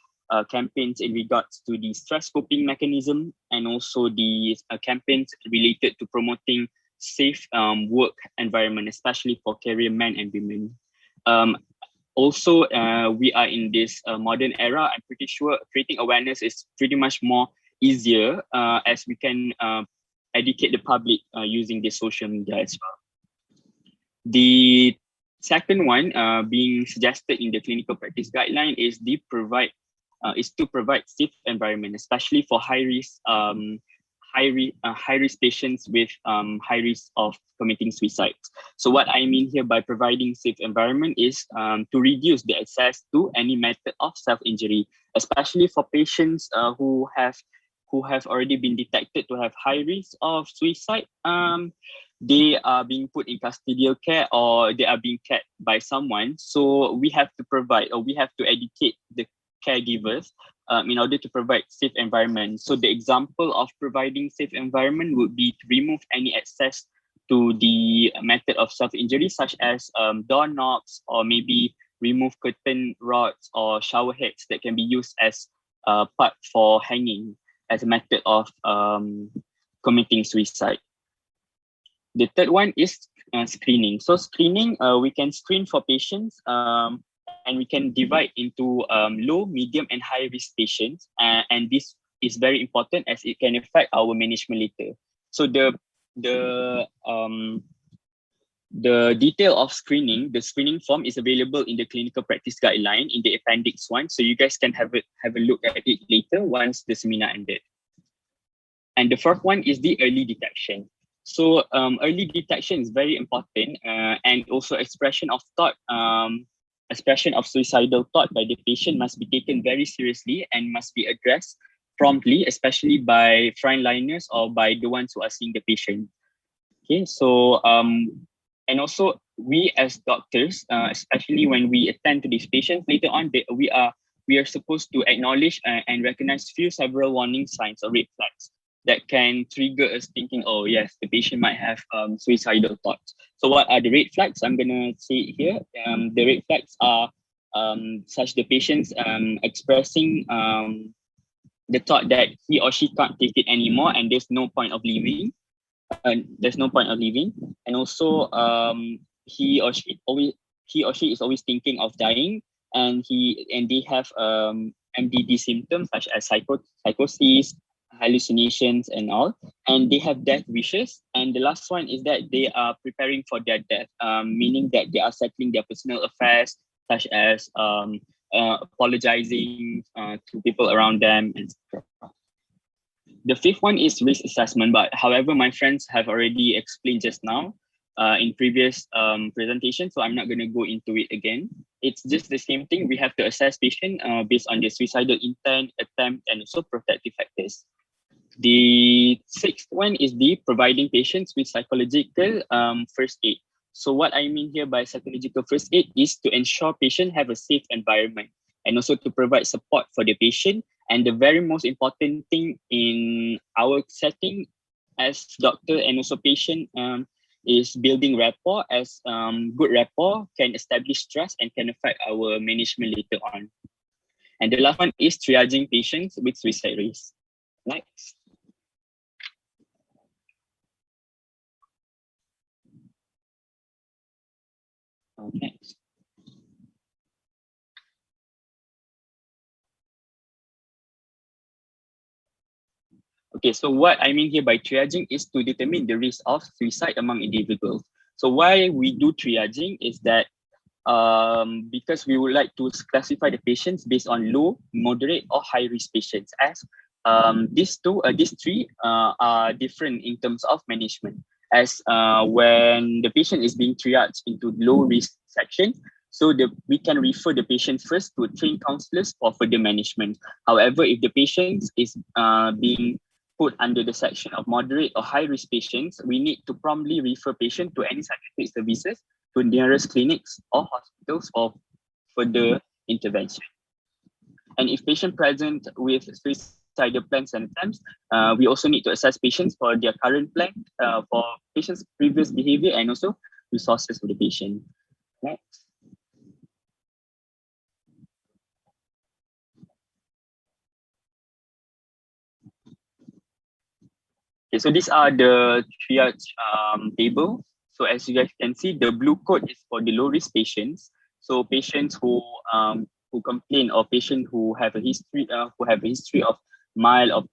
campaigns in regards to the stress coping mechanism, and also the campaigns related to promoting safe work environment, especially for career men and women. also, we are in this modern era. I'm pretty sure creating awareness is pretty much more easier as we can educate the public using the social media as well. The second one being suggested in the clinical practice guideline is to provide safe environment, especially for high risk patients with high risk of committing suicide. So what I mean here by providing safe environment is to reduce the access to any method of self-injury, especially for patients who have already been detected to have high risk of suicide. They are being put in custodial care or they are being cared by someone. So we have to provide, or we have to educate the caregivers in order to provide safe environment. So the example of providing safe environment would be to remove any access to the method of self-injury, such as doorknobs, or maybe remove curtain rods or shower heads that can be used as part for hanging as a method of committing suicide. The third one is screening. So screening, we can screen for patients and we can divide into low, medium, and high risk patients. And this is very important as it can affect our management later. So the detail of screening, the screening form is available in the clinical practice guideline in the appendix 1. So you guys can have a look at it later once the seminar ended. And the fourth one is the early detection. So early detection is very important, and also expression of thought, expression of suicidal thought by the patient must be taken very seriously and must be addressed promptly, especially by frontliners or by the ones who are seeing the patient. Okay, so and also we as doctors, especially when we attend to these patients later on, we are supposed to acknowledge and recognize several warning signs or red flags that can trigger us thinking, oh yes, the patient might have suicidal thoughts. So what are the red flags? I'm gonna say it here. The red flags are such the patient's expressing the thought that he or she can't take it anymore and there's no point of leaving. And also he or she is always thinking of dying, and they have MDD symptoms such as psychosis, hallucinations and all, and they have death wishes. And the last one is that they are preparing for their death, meaning that they are settling their personal affairs, such as apologizing to people around them, etc. The fifth one is risk assessment, but however, my friends have already explained just now in previous presentations, so I'm not going to go into it again. It's just the same thing. We have to assess patient based on their suicidal intent, attempt, and also protective factors. The sixth one is the providing patients with psychological first aid. So what I mean here by psychological first aid is to ensure patients have a safe environment and also to provide support for the patient. And the very most important thing in our setting as doctor and also patient is building rapport, as good rapport can establish trust and can affect our management later on. And the last one is triaging patients with suicide risk. Next. Okay. Okay, so what I mean here by triaging is to determine the risk of suicide among individuals. So why we do triaging is that because we would like to classify the patients based on low, moderate, or high risk patients, as these three are different in terms of management. As when the patient is being triaged into low risk section, so we can refer the patient first to trained counselors for further management. However, if the patient is being put under the section of moderate or high risk patients, we need to promptly refer patient to any psychiatric services, to nearest clinics or hospitals for further intervention. And if patient present with suicidal plans and attempts, we also need to assess patients for their current plan, for patient's previous behavior, and also resources for the patient. Next. Okay, so these are the triage table. So as you guys can see, the blue code is for the low risk patients. So patients who complain, or patients who have a history of mild or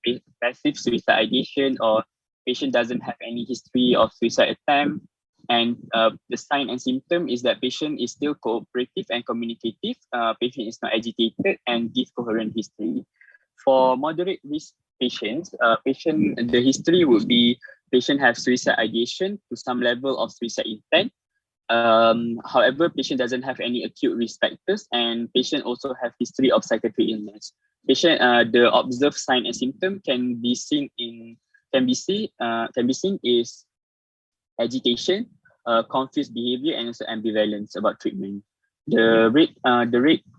passive suicide ideation, or patient doesn't have any history of suicide attempt, and the sign and symptom is that patient is still cooperative and communicative, patient is not agitated and give coherent history. For moderate risk patients, the history would be patient have suicide ideation to some level of suicide intent. However, patient doesn't have any acute risk factors, and patient also have history of psychiatric illness. Patient, the observed sign and symptom can be seen is agitation, confused behavior, and also ambivalence about treatment. The rate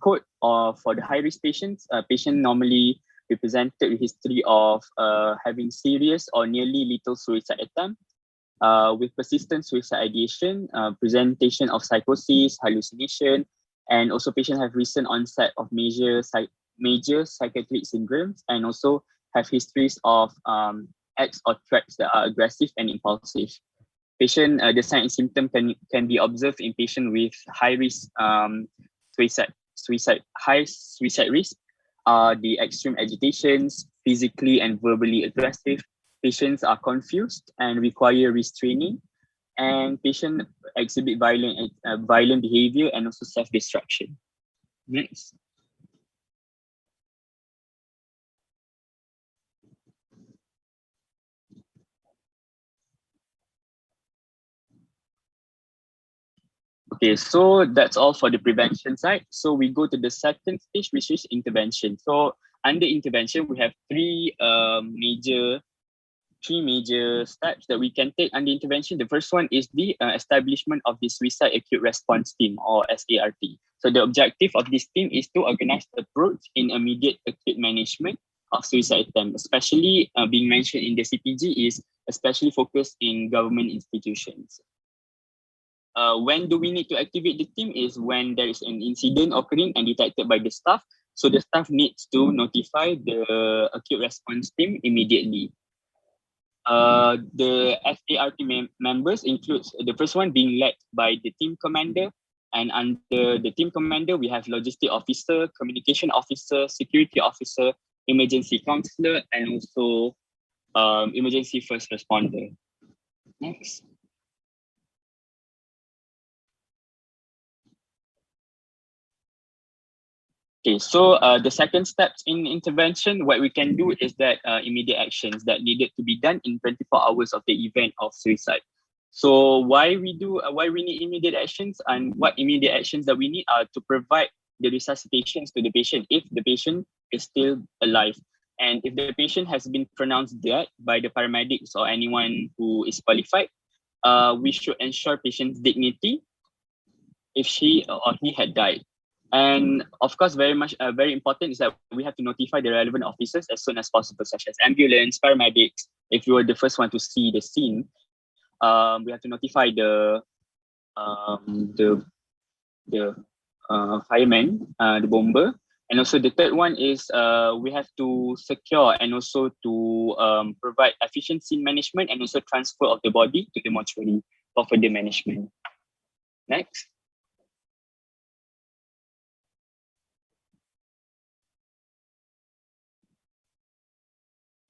code for the high risk patients, patient normally represented with history of having serious or nearly lethal suicide attempt, with persistent suicide ideation, presentation of psychosis, hallucination, and also patient have recent onset of major psychiatric syndromes, and also have histories of acts or threats that are aggressive and impulsive. Patient, the sign and symptom can be observed in patient with high risk high suicide risk, the extreme agitations, physically and verbally aggressive. Patients are confused and require restraining, and patient exhibit violent behavior and also self-destruction. Next. Okay, so that's all for the prevention side. So we go to the second stage, which is intervention. So under intervention, we have three major steps that we can take under intervention. The first one is the establishment of the Suicide Acute Response Team, or SART. So the objective of this team is to organize the approach in immediate acute management of suicide attempt, especially being mentioned in the CPG is especially focused in government institutions. When do we need to activate the team is when there is an incident occurring and detected by the staff. So the staff needs to notify the acute response team immediately. The SART members includes the first one being led by the team commander, and under the team commander we have logistic officer, communication officer, security officer, emergency counselor, and also emergency first responder. Next. Okay, so the second steps in intervention, what we can do is that immediate actions that needed to be done in 24 hours of the event of suicide. So why we need immediate actions, and what immediate actions that we need are to provide the resuscitations to the patient if the patient is still alive. And if the patient has been pronounced dead by the paramedics or anyone who is qualified, we should ensure patient's dignity if she or he had died. And of course, very important is that we have to notify the relevant officers as soon as possible, such as ambulance, paramedics. If you were the first one to see the scene, we have to notify the fireman, the bomber. And also the third one is we have to secure and also to provide efficient scene management and also transfer of the body to the mortuary for further management. Next.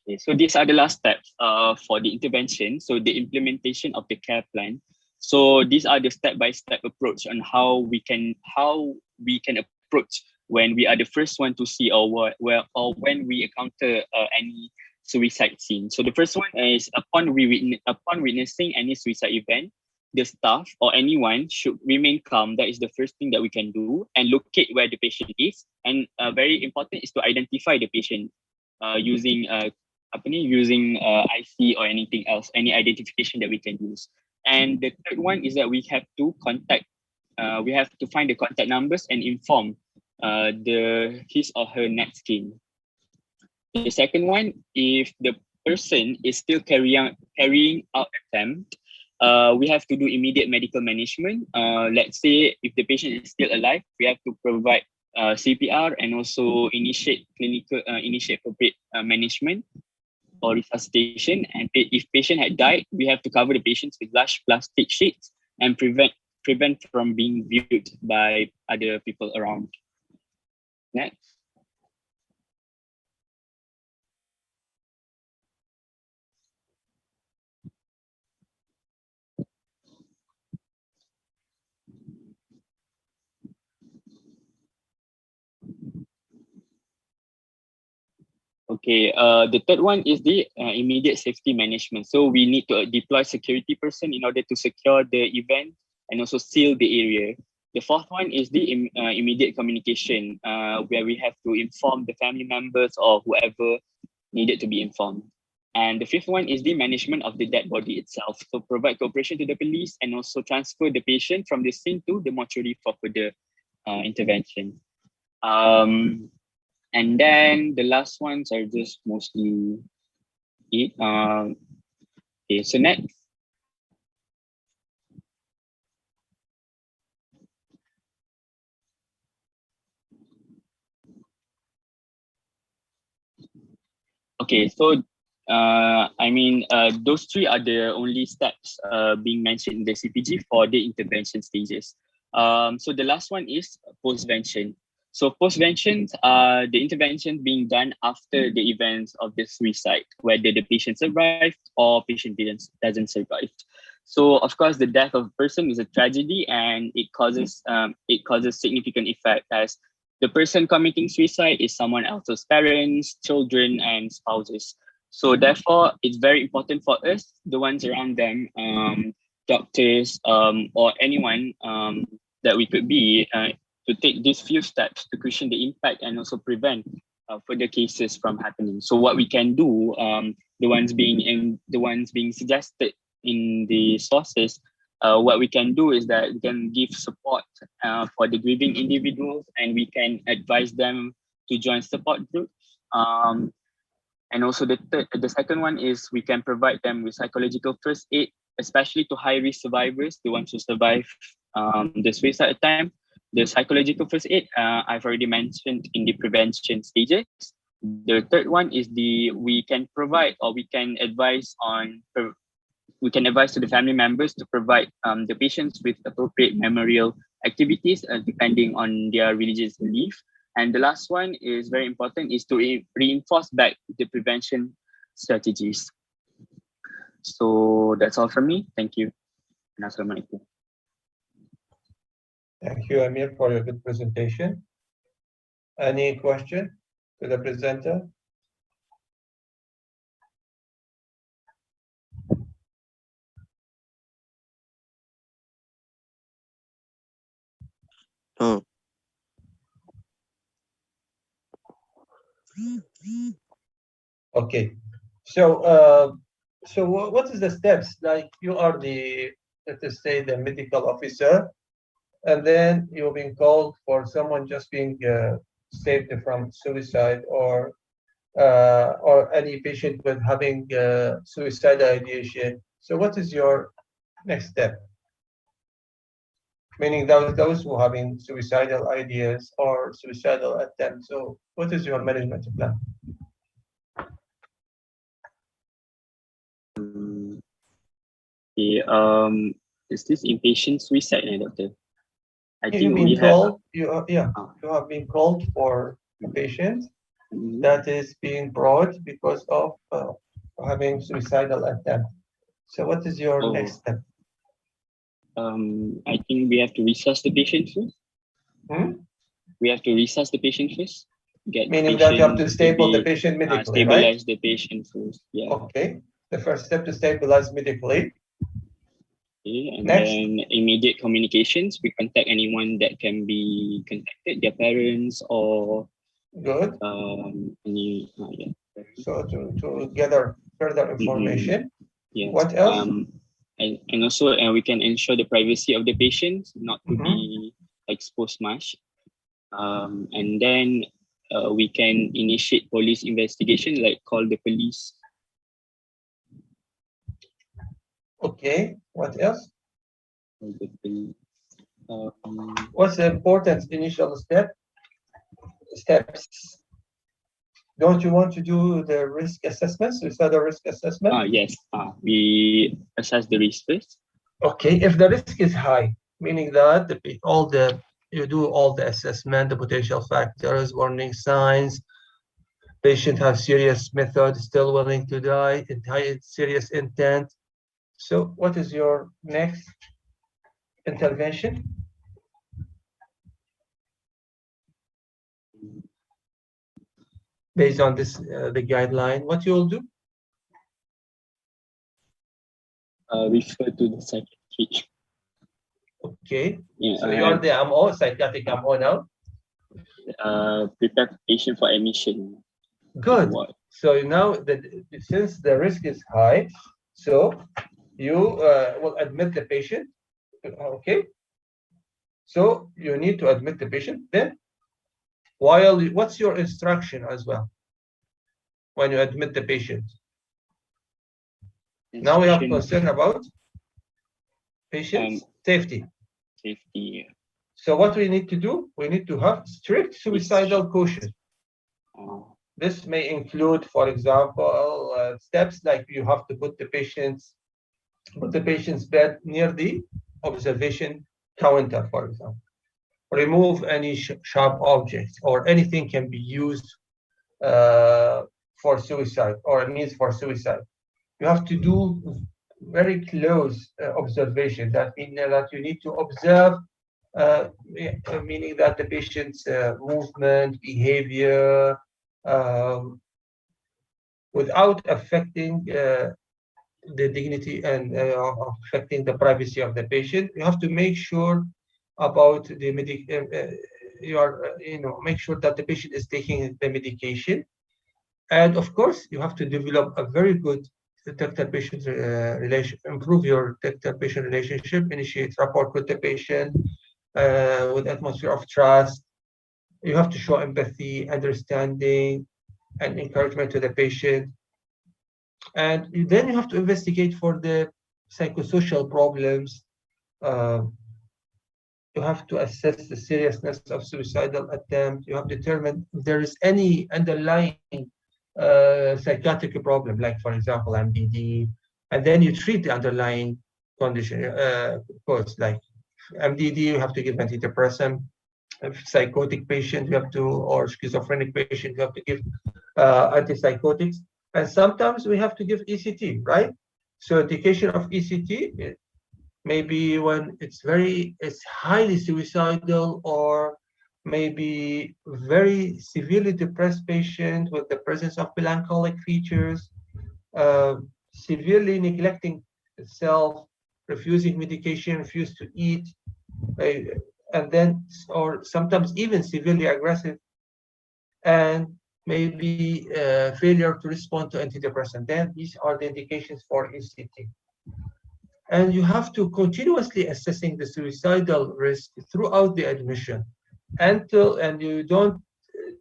Okay, so these are the last steps for the intervention. So the implementation of the care plan. So these are the step-by-step approach on how we can approach when we are the first one to see or when we encounter any suicide scene. So the first one is upon witnessing any suicide event, the staff or anyone should remain calm. That is the first thing that we can do, and locate where the patient is. And very important is to identify the patient using IC or anything else, any identification that we can use. And the third one is that we have to find the contact numbers and inform his or her next kin. The second one, if the person is still carrying out attempt, we have to do immediate medical management. Let's say if the patient is still alive, we have to provide CPR and also initiate appropriate management or resuscitation. And if patient had died, we have to cover the patients with large plastic sheets and prevent from being viewed by other people around. Next. Okay, the third one is the immediate safety management. So we need to deploy security person in order to secure the event and also seal the area. The fourth one is the immediate communication, where we have to inform the family members or whoever needed to be informed. And the fifth one is the management of the dead body itself. So provide cooperation to the police and also transfer the patient from the scene to the mortuary for further intervention. And then the last ones are just mostly it. Okay, so next. Okay, so those three are the only steps being mentioned in the CPG for the intervention stages. So the last one is postvention. So postventions are the intervention being done after the events of the suicide, whether the patient survived or patient doesn't survive. So of course, the death of a person is a tragedy, and it causes significant effect, as the person committing suicide is someone else's parents, children, and spouses. So therefore, it's very important for us, the ones around them, doctors, or anyone that we could be, to take these few steps to cushion the impact and also prevent further cases from happening. So what we can do, the ones being suggested in the sources, what we can do is that we can give support for the grieving individuals, and we can advise them to join support groups. And also the second one is we can provide them with psychological first aid, especially to high-risk survivors, the ones who survive the suicide attempt. The psychological first aid, I've already mentioned in the prevention stages. The third one is we can provide, or we can advise to the family members to provide the patients with appropriate memorial activities depending on their religious belief. And the last one is very important, is to reinforce back the prevention strategies. So that's all from me. Thank you. Assalamualaikum. Thank you, Amir, for your good presentation. Any question to the presenter? Oh. Okay, so what is the steps? Like, you are the, let us say, the medical officer, and then you've been called for someone just being saved from suicide, or any patient with having suicidal ideation. So what is your next step? Meaning those who are having suicidal ideas or suicidal attempts. So what is your management plan? Okay, is this inpatient suicide, doctor? I think You've we been have. called, you have been called for a patient that is being brought because of having suicidal attempt. So what is your next step? I think we have to resusc the patient first. We have to resusc the patient first. Meaning that you have to stabilize the patient medically, right? Stabilize the patient first. Yeah. Okay. The first step to stabilize medically. Okay, and Next. then immediate communications. We contact anyone that can be contacted, their parents or good. So to gather further information. Yes. What else? And also we can ensure the privacy of the patients, not to be exposed much. And then we can initiate police investigation, like call the police. Okay, what else? Um, What's the important initial steps? Don't you want to do the risk assessment, suicidal risk assessment? Yes, we assess the risk first. Okay, if the risk is high, meaning that you do all the assessment, the potential factors, warning signs. Patient have serious method, still willing to die, serious intent. So what is your next intervention? Based on this, the guideline, what you will do? Refer to the psychiatric. Okay, Yeah, so you are the MO, psychiatric MO now? Prepare patient for admission. Good. What? So now that since the risk is high, so you will admit the patient. Okay. So you need to admit the patient. Then, what's your instruction as well when you admit the patient? Now we have concern about patient safety. Safety. So what we need to do? We need to have strict suicidal caution. This may include, for example, steps like you have to put the patient's bed near the observation counter, for example. Remove any sharp objects or anything can be used for suicide or a means for suicide. You have to do very close observation. That means that you need to observe, meaning that the patient's movement, behavior, without affecting the dignity and affecting the privacy of the patient. You have to make sure about the make sure that the patient is taking the medication, and of course you have to develop a very good doctor-patient improve your doctor-patient relationship, initiate rapport with the patient with atmosphere of trust. You have to show empathy, understanding, and encouragement to the patient. And then you have to investigate for the psychosocial problems. You have to assess the seriousness of suicidal attempt. You have to determine if there is any underlying psychiatric problem, like for example MDD, and then you treat the underlying condition. Of course, like MDD, you have to give antidepressant. If psychotic patient, you have to, or schizophrenic patient, you have to give antipsychotics. And sometimes we have to give ECT, right? So indication of ECT, maybe when it's highly suicidal, or maybe very severely depressed patient with the presence of melancholic features, severely neglecting itself, refusing medication, refuse to eat, and then, or sometimes even severely aggressive, and maybe failure to respond to antidepressant. Then these are the indications for ECT. And you have to continuously assessing the suicidal risk throughout the admission and you don't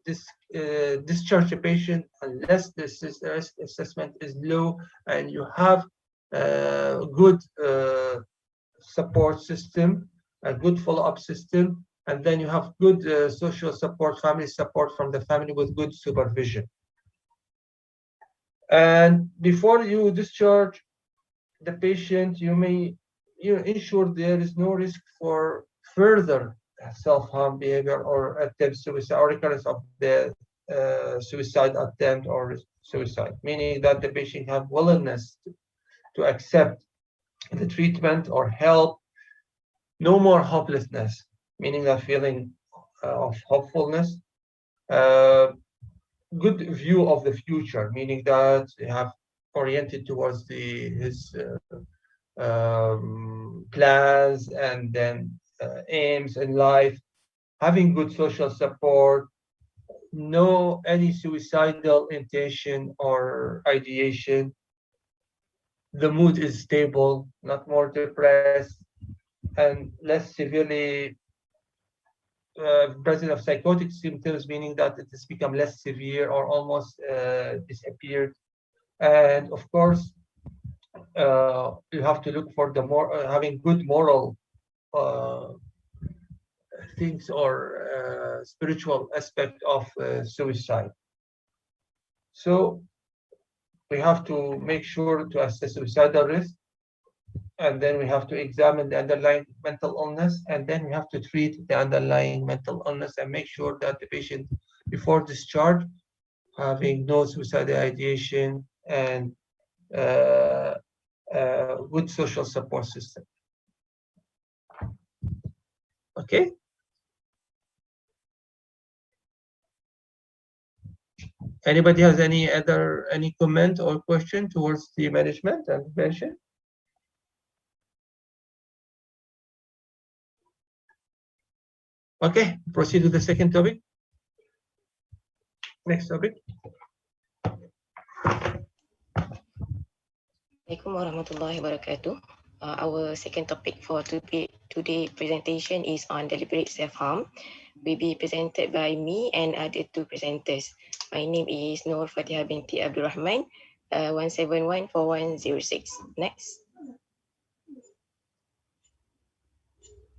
discharge a patient unless the risk assessment is low and you have a good support system, a good follow-up system, and then you have good social support, family support from the family with good supervision. And before you discharge the patient, you ensure there is no risk for further self-harm behavior or attempt suicide or recurrence of the suicide attempt or suicide, meaning that the patient have willingness to accept the treatment or help. No more hopelessness, meaning that feeling of hopefulness. Good view of the future, meaning that they have oriented towards his plans and then aims in life, having good social support, no any suicidal intention or ideation. The mood is stable, not more depressed, and less severely presence of psychotic symptoms, meaning that it has become less severe or almost disappeared. And of course, you have to look for the having good moral things or spiritual aspect of suicide. So we have to make sure to assess suicidal risk, and then we have to examine the underlying mental illness, and then we have to treat the underlying mental illness and make sure that the patient, before discharge, having no suicidal ideation and good social support system. Okay. Anybody has any comment or question towards the management and prevention? Okay, proceed to the second topic. Next topic. Assalamualaikum warahmatullahi wabarakatuh. Our second topic for today presentation is on deliberate self-harm. Will be presented by me and other two presenters. My name is Nur Fatihah binti Abdul Rahman, 1714106. Next.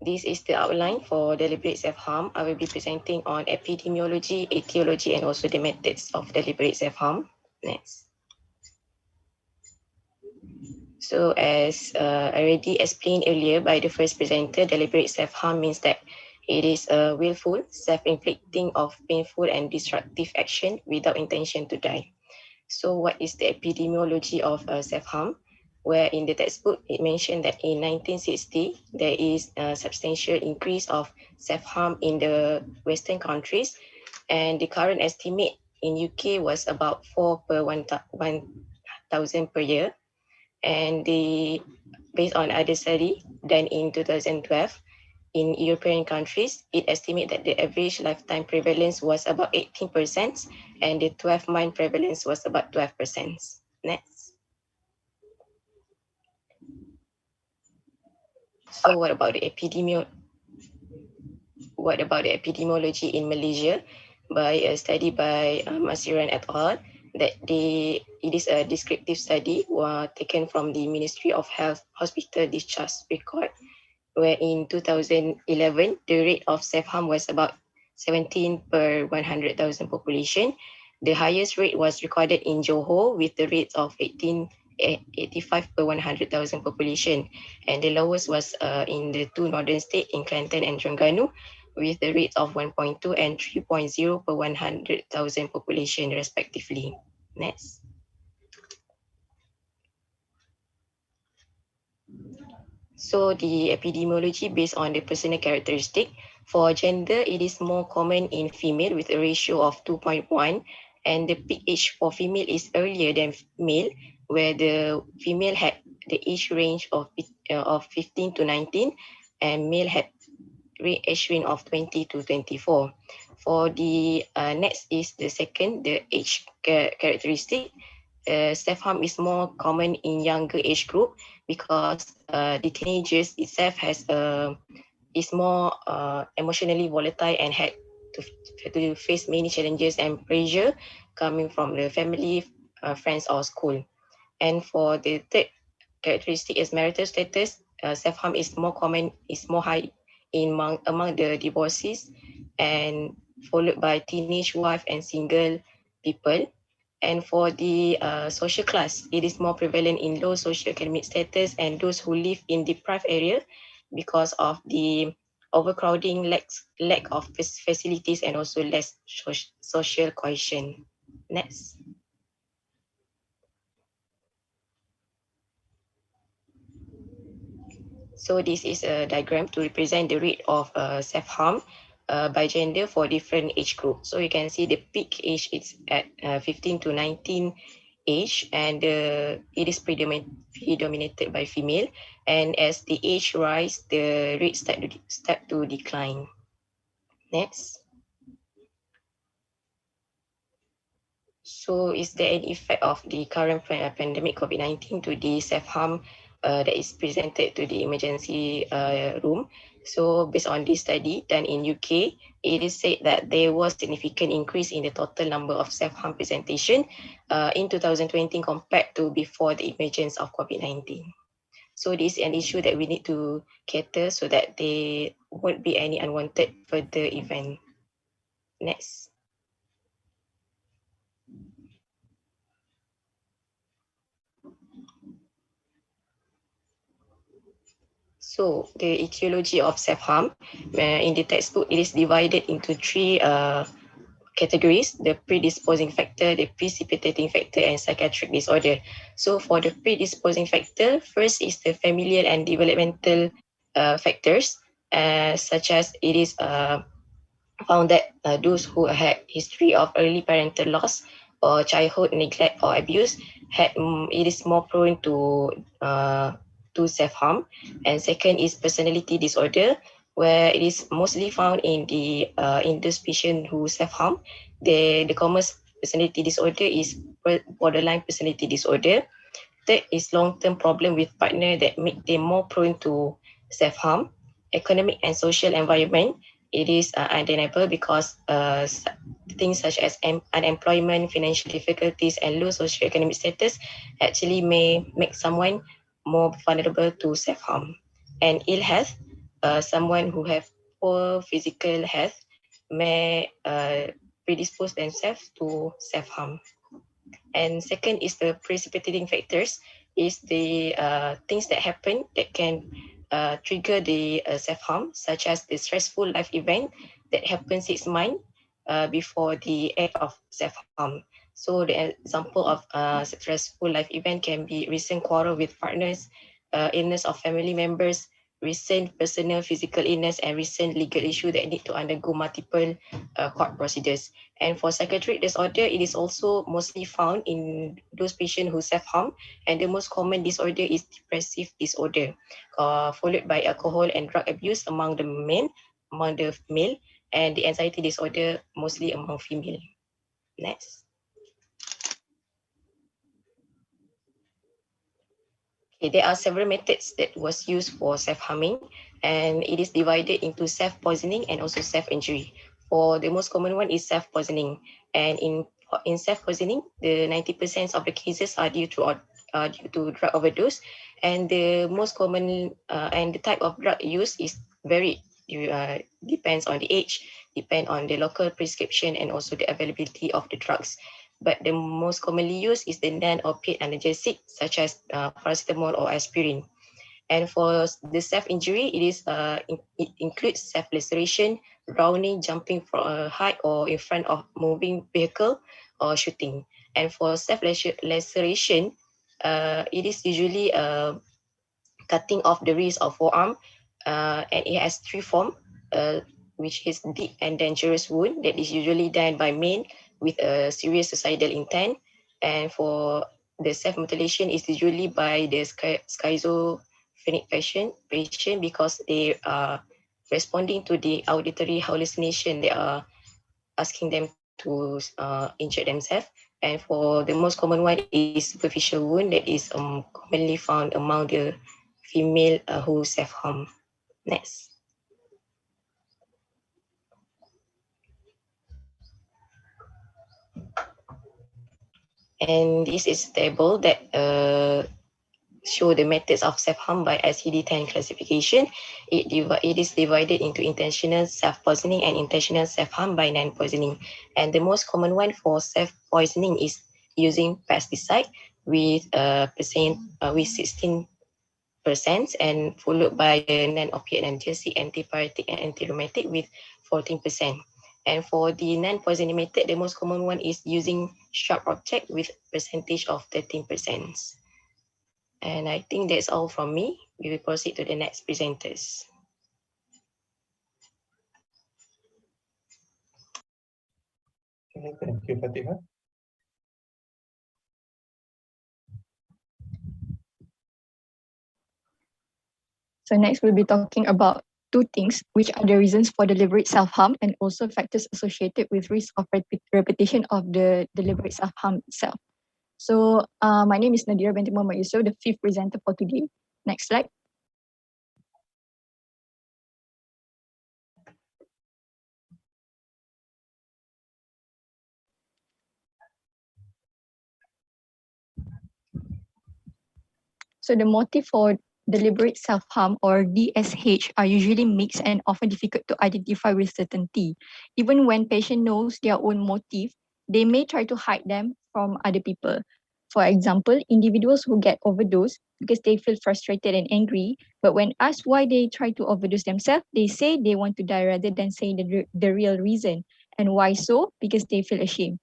This is the outline for deliberate self-harm. I will be presenting on epidemiology, etiology, and also the methods of deliberate self-harm. Next. So as already explained earlier by the first presenter, deliberate self-harm means that it is a willful, self-inflicting of painful and destructive action without intention to die. So what is the epidemiology of self-harm? Where in the textbook, it mentioned that in 1960, there is a substantial increase of self-harm in the Western countries. And the current estimate in UK was about 4 per 1,000 per year. And based on other study done in 2012 in European countries, it estimated that the average lifetime prevalence was about 18% and the 12-month prevalence was about 12%. Next. So what about the epidemiology in Malaysia? By a study by Masiran et al. That it is a descriptive study taken from the Ministry of Health hospital discharge record, where in 2011, the rate of self-harm was about 17 per 100,000 population. The highest rate was recorded in Johor with the rate of 85 per 100,000 population. And the lowest was in the two northern states, in Kelantan and Terengganu, with the rates of 1.2 and 3.0 per 100,000 population respectively. Next. So the epidemiology based on the personal characteristic. For gender, it is more common in female with a ratio of 2.1, and the peak age for female is earlier than male, where the female had the age range of 15 to 19, and male had age range of 20 to 24. For the next is the second, the age characteristic. Self-harm is more common in younger age group because the teenagers itself is more emotionally volatile and had to face many challenges and pressure coming from the family, friends, or school. And for the third characteristic is marital status. Self-harm is more common, is more high among the divorcees, and followed by teenage wife and single people. And for the social class, it is more prevalent in low socioeconomic status and those who live in deprived area because of the overcrowding, lack of facilities, and also less social cohesion. Next. So this is a diagram to represent the rate of self-harm by gender for different age groups. So you can see the peak age is at 15 to 19 age, and it is predominated by female. And as the age rise, the rate start to decline. Next. So is there any effect of the current pandemic COVID-19 to the self-harm that is presented to the emergency room? So based on this study done in UK, it is said that there was significant increase in the total number of self-harm presentation in 2020 compared to before the emergence of COVID-19. So this is an issue that we need to cater so that there won't be any unwanted further event. Next. So the etiology of self-harm, in the textbook, it is divided into three categories: the predisposing factor, the precipitating factor, and psychiatric disorder. So for the predisposing factor, first is the familial and developmental factors, such as it is found that those who had history of early parental loss or childhood neglect or abuse it is more prone to self-harm. And second is personality disorder, where it is mostly found in those patients who self-harm. The common personality disorder is borderline personality disorder. Third is long-term problem with partner that make them more prone to self-harm. Economic and social environment, it is undeniable because things such as unemployment, financial difficulties, and low socioeconomic status actually may make someone more vulnerable to self-harm. And ill health, someone who have poor physical health may predispose themselves to self-harm. And second is the precipitating factors, is the things that happen that can trigger the self-harm, such as the stressful life event that happens 6 months before the act of self-harm. So the example of stressful life event can be recent quarrel with partners, illness of family members, recent personal physical illness, and recent legal issue that need to undergo multiple court procedures. And for psychiatric disorder, it is also mostly found in those patients who self-harm, and the most common disorder is depressive disorder, followed by alcohol and drug abuse among the male, and the anxiety disorder mostly among female. Next. Okay, there are several methods that was used for self-harming, and it is divided into self-poisoning and also self-injury. For the most common one is self-poisoning, and in self-poisoning, the 90% of the cases are due to drug overdose, and the most common and the type of drug used is varied. Depends on the age, depend on the local prescription, and also the availability of the drugs. But the most commonly used is the non-opiate analgesic, such as paracetamol or aspirin. And for the self-injury, it includes self-laceration, drowning, jumping from a height or in front of moving vehicle, or shooting. And for self-laceration, it is usually cutting off the wrist or forearm, and it has three forms, which is deep and dangerous wound that is usually done by men with a serious suicidal intent. And for the self-mutilation is usually by the schizophrenic patient because they are responding to the auditory hallucination. They are asking them to injure themselves. And for the most common one is superficial wound that is commonly found among the female who self-harm. Next. And this is a table that show the methods of self-harm by ICD-10 classification. It is divided into intentional self-poisoning and intentional self-harm by non-poisoning. And the most common one for self-poisoning is using pesticide with 16%, and followed by the non-opiate analgesic, antipyretic, and antirheumatic with 14%. And for the non-poisoning method, the most common one is using sharp object with percentage of 13%. And I think that's all from me. We will proceed to the next presenters. Okay, thank you, Fatima. So next we'll be talking about two things, which are the reasons for deliberate self-harm and also factors associated with risk of repetition of the deliberate self-harm itself. So my name is Nadira binti Muhammad Yusuf, the fifth presenter for today. Next slide. So the motive for deliberate self-harm, or DSH, are usually mixed and often difficult to identify with certainty. Even when patient knows their own motive, they may try to hide them from other people. For example, individuals who get overdosed because they feel frustrated and angry, but when asked why they try to overdose themselves, they say they want to die rather than saying the real reason. And why so? Because they feel ashamed.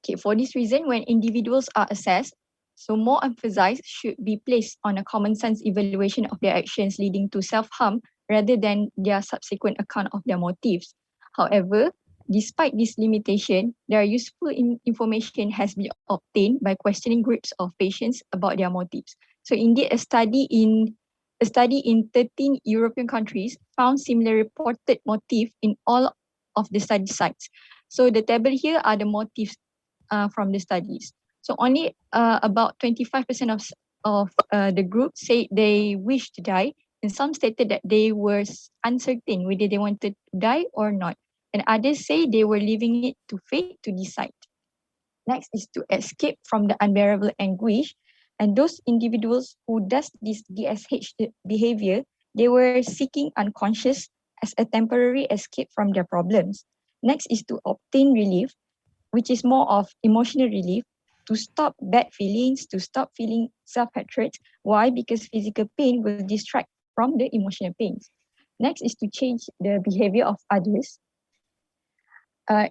Okay, for this reason, when individuals are assessed, so more emphasis should be placed on a common sense evaluation of their actions leading to self-harm rather than their subsequent account of their motives. However, despite this limitation, their useful information has been obtained by questioning groups of patients about their motives. So indeed, a study in 13 European countries found similar reported motive in all of the study sites. So the table here are the motives from the studies. So only about 25% of the group said they wished to die, and some stated that they were uncertain whether they wanted to die or not, and others say they were leaving it to fate to decide. Next is to escape from the unbearable anguish, and those individuals who does this DSH behavior, they were seeking unconscious as a temporary escape from their problems. Next is to obtain relief, which is more of emotional relief, to stop bad feelings, to stop feeling self-hatred. Why? Because physical pain will distract from the emotional pains. Next is to change the behavior of others.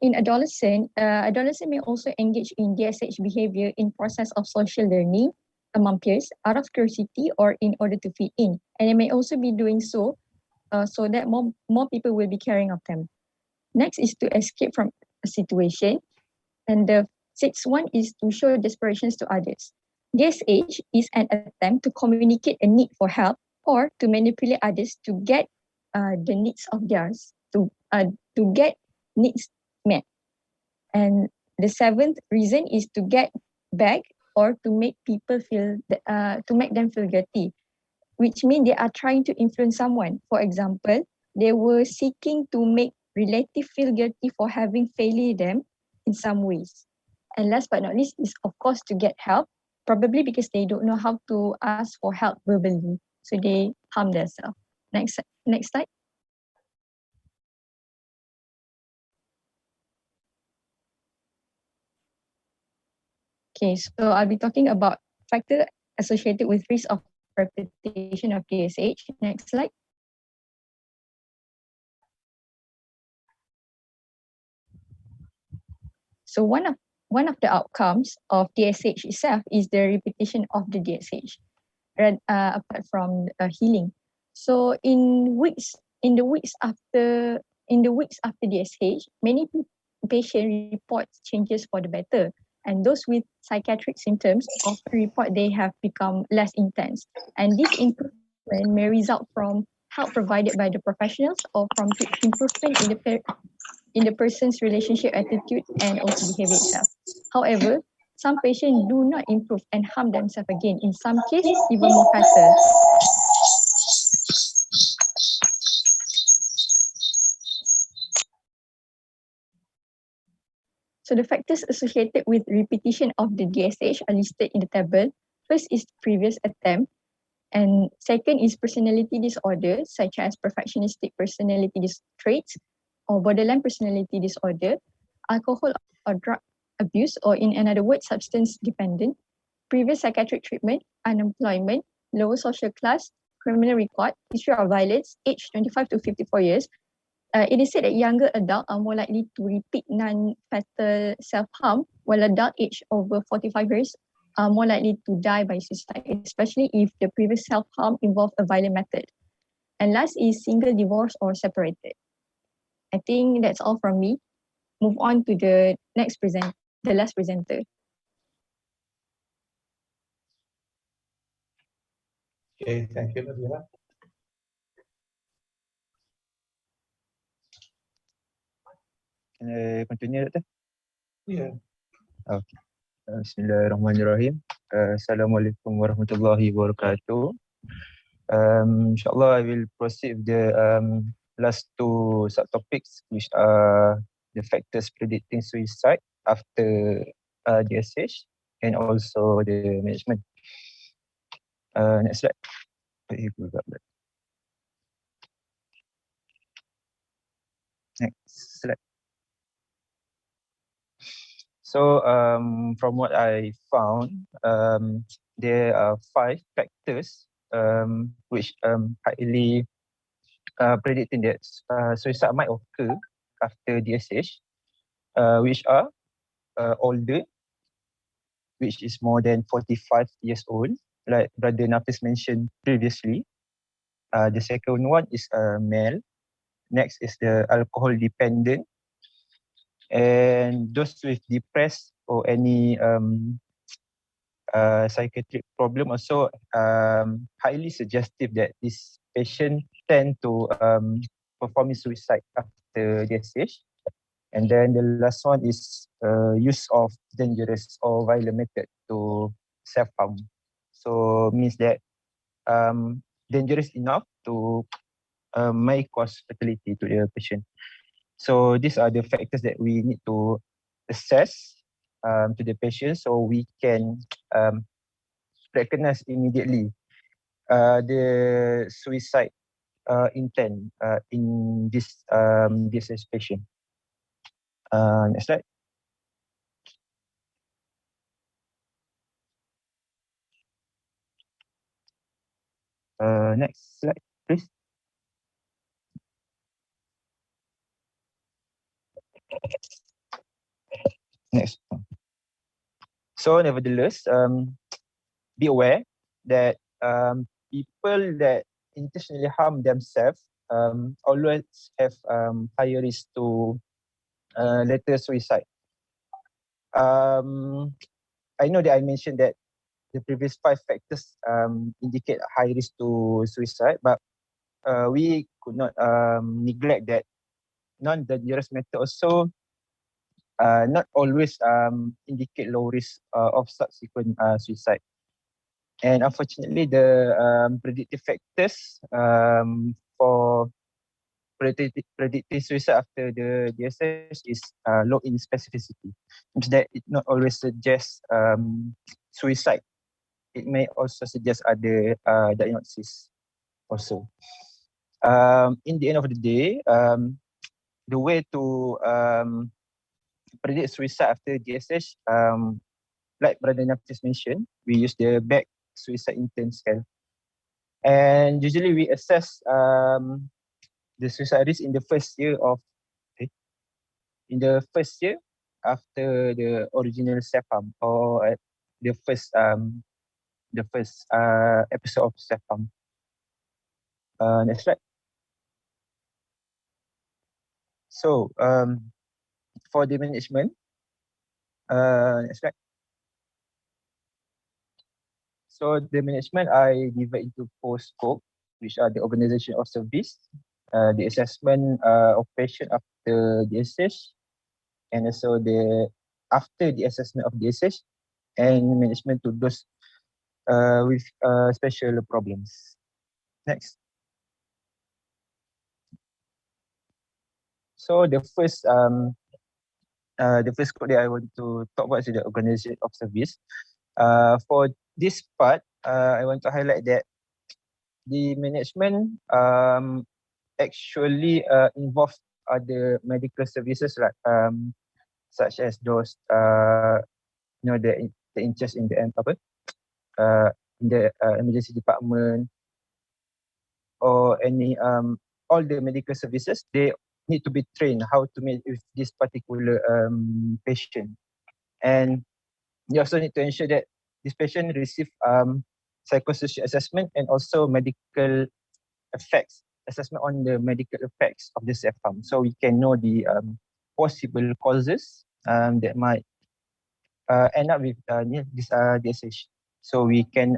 In adolescent may also engage in DSH behavior in process of social learning among peers out of curiosity or in order to fit in. And they may also be doing so so that more people will be caring of them. Next is to escape from a situation. And the sixth one is to show desperations to others. DSH is an attempt to communicate a need for help or to manipulate others to get the needs of theirs, to get needs met. And the seventh reason is to get back or to make people feel, to make them feel guilty, which means they are trying to influence someone. For example, they were seeking to make relatives feel guilty for having failed them in some ways. And last but not least is of course to get help, probably because they don't know how to ask for help verbally. So they harm themselves. Next slide. Okay, so I'll be talking about factors associated with risk of repetition of DSH. Next slide. So one of the outcomes of DSH itself is the repetition of the DSH, apart from healing. So in the weeks after DSH, many patients report changes for the better, and those with psychiatric symptoms often report they have become less intense. And this improvement may result from help provided by the professionals or from improvement in the person's relationship attitude and also behavior itself. However, some patients do not improve and harm themselves again, in some cases even more faster. So the factors associated with repetition of the DSH are listed in the table. First is previous attempt, and second is personality disorder such as perfectionistic personality traits or borderline personality disorder, alcohol or drug abuse, or in another word, substance dependent, previous psychiatric treatment, unemployment, lower social class, criminal record, history of violence, age 25 to 54 years. It is said that younger adults are more likely to repeat non-fatal self-harm, while adult age over 45 years are more likely to die by suicide, especially if the previous self-harm involved a violent method. And last is single, divorce, or separated. I think that's all from me. Move on to the last presenter. Okay, thank you, Nadira. Can I continue, Doctor? Yeah. Okay. Bismillahirrahmanirrahim. Assalamualaikum warahmatullahi wabarakatuh. Inshallah, I will proceed with the last two subtopics, which are the factors predicting suicide after DSH and also the management. Next slide. Next slide. So from what I found, there are 5 factors which highly predicting that suicide might occur after DSH, which are older, which is more than 45 years old, like Brother Nafis mentioned previously. The second one is male. Next is the alcohol dependent, and those with depressed or any psychiatric problem also highly suggestive that this patient tend to perform suicide after DSH. And then the last one is use of dangerous or violent method to self-harm. So means that dangerous enough to may cause fatality to the patient. So these are the factors that we need to assess to the patient, so we can recognize immediately the suicide intent in this patient. Next slide. Next slide, please. Next. So nevertheless, be aware that people that intentionally harm themselves always have higher risk to later suicide. I know that I mentioned that the previous 5 factors indicate high risk to suicide, but we could not neglect that non-dangerous method also not always indicate low risk of subsequent suicide. And unfortunately, the predictive factors for predicting suicide after the DSH is low in specificity. Means that it not always suggests suicide. It may also suggest other diagnosis also. In the end of the day, the way to predict suicide after DSH, like Brother Nafis mentioned, we use the back suicide intent scale. And usually we assess the suicide risk in the first year after the original self-harm, or at the first episode of self-harm. Next slide. So for the management, next slide. So the management I divide into 4 scope, which are the organization of service, the assessment of patient after DSH, and also the after the assessment of DSH, and management to those with special problems. Next. So the first scope that I want to talk about is the organization of service. For this part, I want to highlight that the management actually involve other medical services, like such as those the in charge in the in the emergency department, or any all the medical services. They need to be trained how to meet with this particular patient, and you also need to ensure that this patient receive psychosocial assessment and also medical effects assessment on the medical effects of the self-harm, so we can know the possible causes that might end up with this DSH, so we can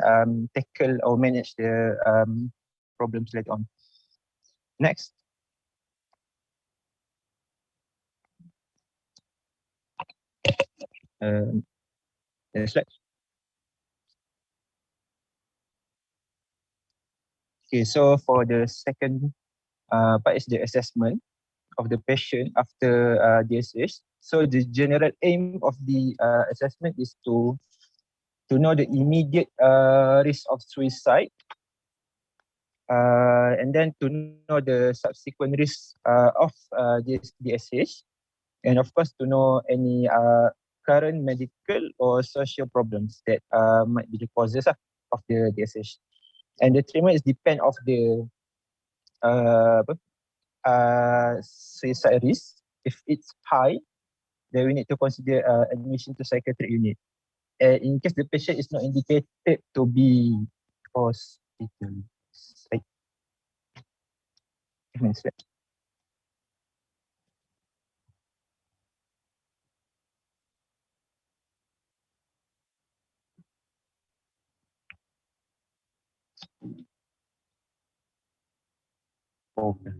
tackle or manage the problems later on. Next. Next slide. Okay, so for the second part is the assessment of the patient after DSH. So the general aim of the assessment is to know the immediate risk of suicide, and then to know the subsequent risk of DSH, and of course to know any current medical or social problems that might be the causes of the DSH. And the treatment is depend of the suicide risk. If it's high, then we need to consider admission to psychiatric unit. In case the patient is not indicated to be hospitalized. Okay.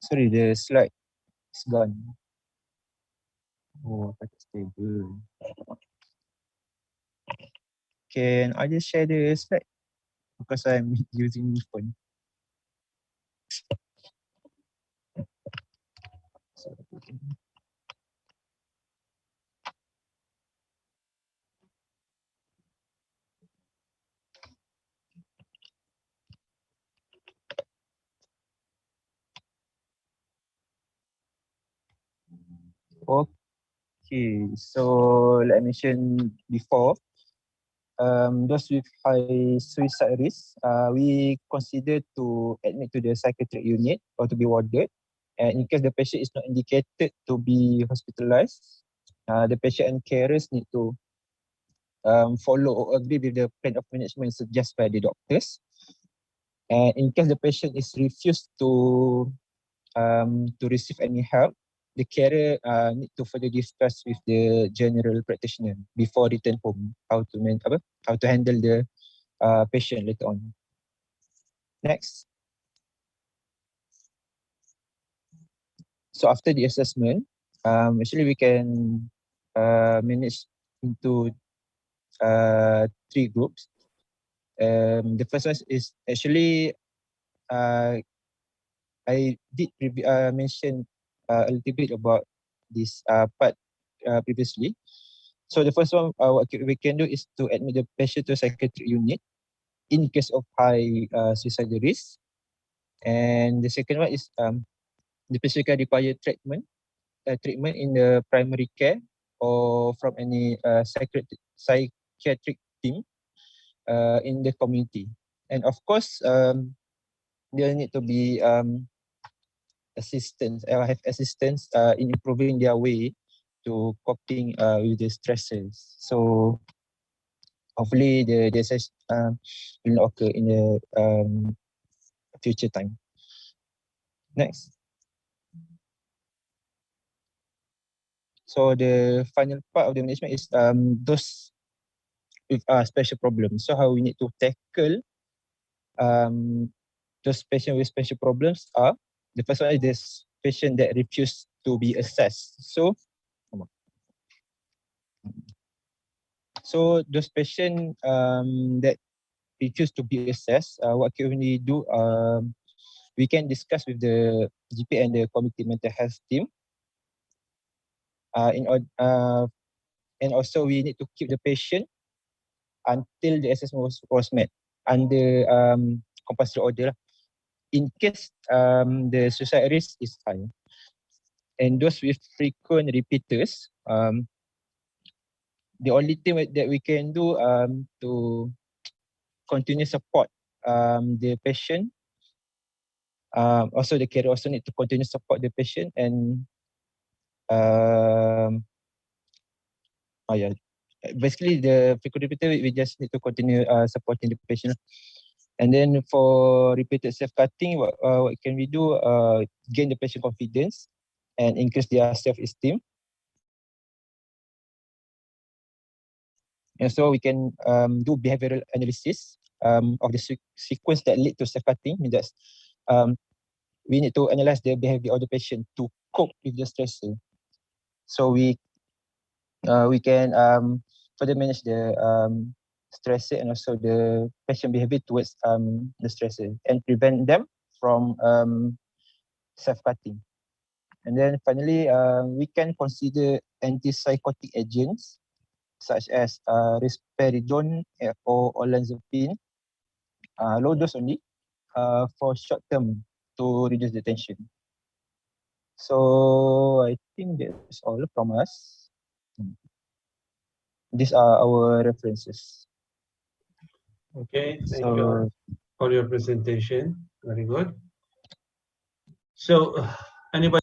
Sorry, the slide is gone. Oh, that's stable. Can I just share the slide? Because I'm using my phone. So, okay, so like I mentioned before, those with high suicide risk, we consider to admit to the psychiatric unit or to be warded. And in case the patient is not indicated to be hospitalized, the patient and carers need to follow or agree with the plan of management suggested by the doctors. And in case the patient is refused to receive any help, the carer need to further discuss with the general practitioner before return home how to handle the patient later on. Next. So after the assessment, actually we can manage into 3 groups. The first one is actually I did mention a little bit about this part previously. So the first one, what we can do is to admit the patient to a psychiatric unit in case of high suicide risk. And the second one is the patient can require treatment in the primary care or from any psychiatric team in the community. And of course, there need to be assistance in improving their way to coping with the stresses. So hopefully the DSS will not occur in the future time. Next. So the final part of the management is those with special problems. So how we need to tackle those patients with special problems are, the first one is this patient that refuse to be assessed. So those patients that refuse to be assessed, what can we do? We can discuss with the GP and the community mental health team. And also we need to keep the patient until the assessment was met under compulsory order in case the suicide risk is high. And those with frequent repeaters, the only thing that we can do to continue support the patient, also the carer also need to continue support the patient and basically the frequent repeater we just need to continue supporting the patient. And then for repeated self-cutting, what can we do? Gain the patient confidence and increase their self-esteem. And so we can do behavioral analysis of the sequence that lead to self-cutting. That's we need to analyze the behavior of the patient to cope with the stressor. So we can further manage the stressor and also the patient behavior towards the stressor and prevent them from self-cutting. And then finally, we can consider antipsychotic agents such as risperidone or olanzapine, low dose only, for short term to reduce the tension. So I think that's all from us. These are our references. Okay, thank So you for your presentation. Very good. So, anybody?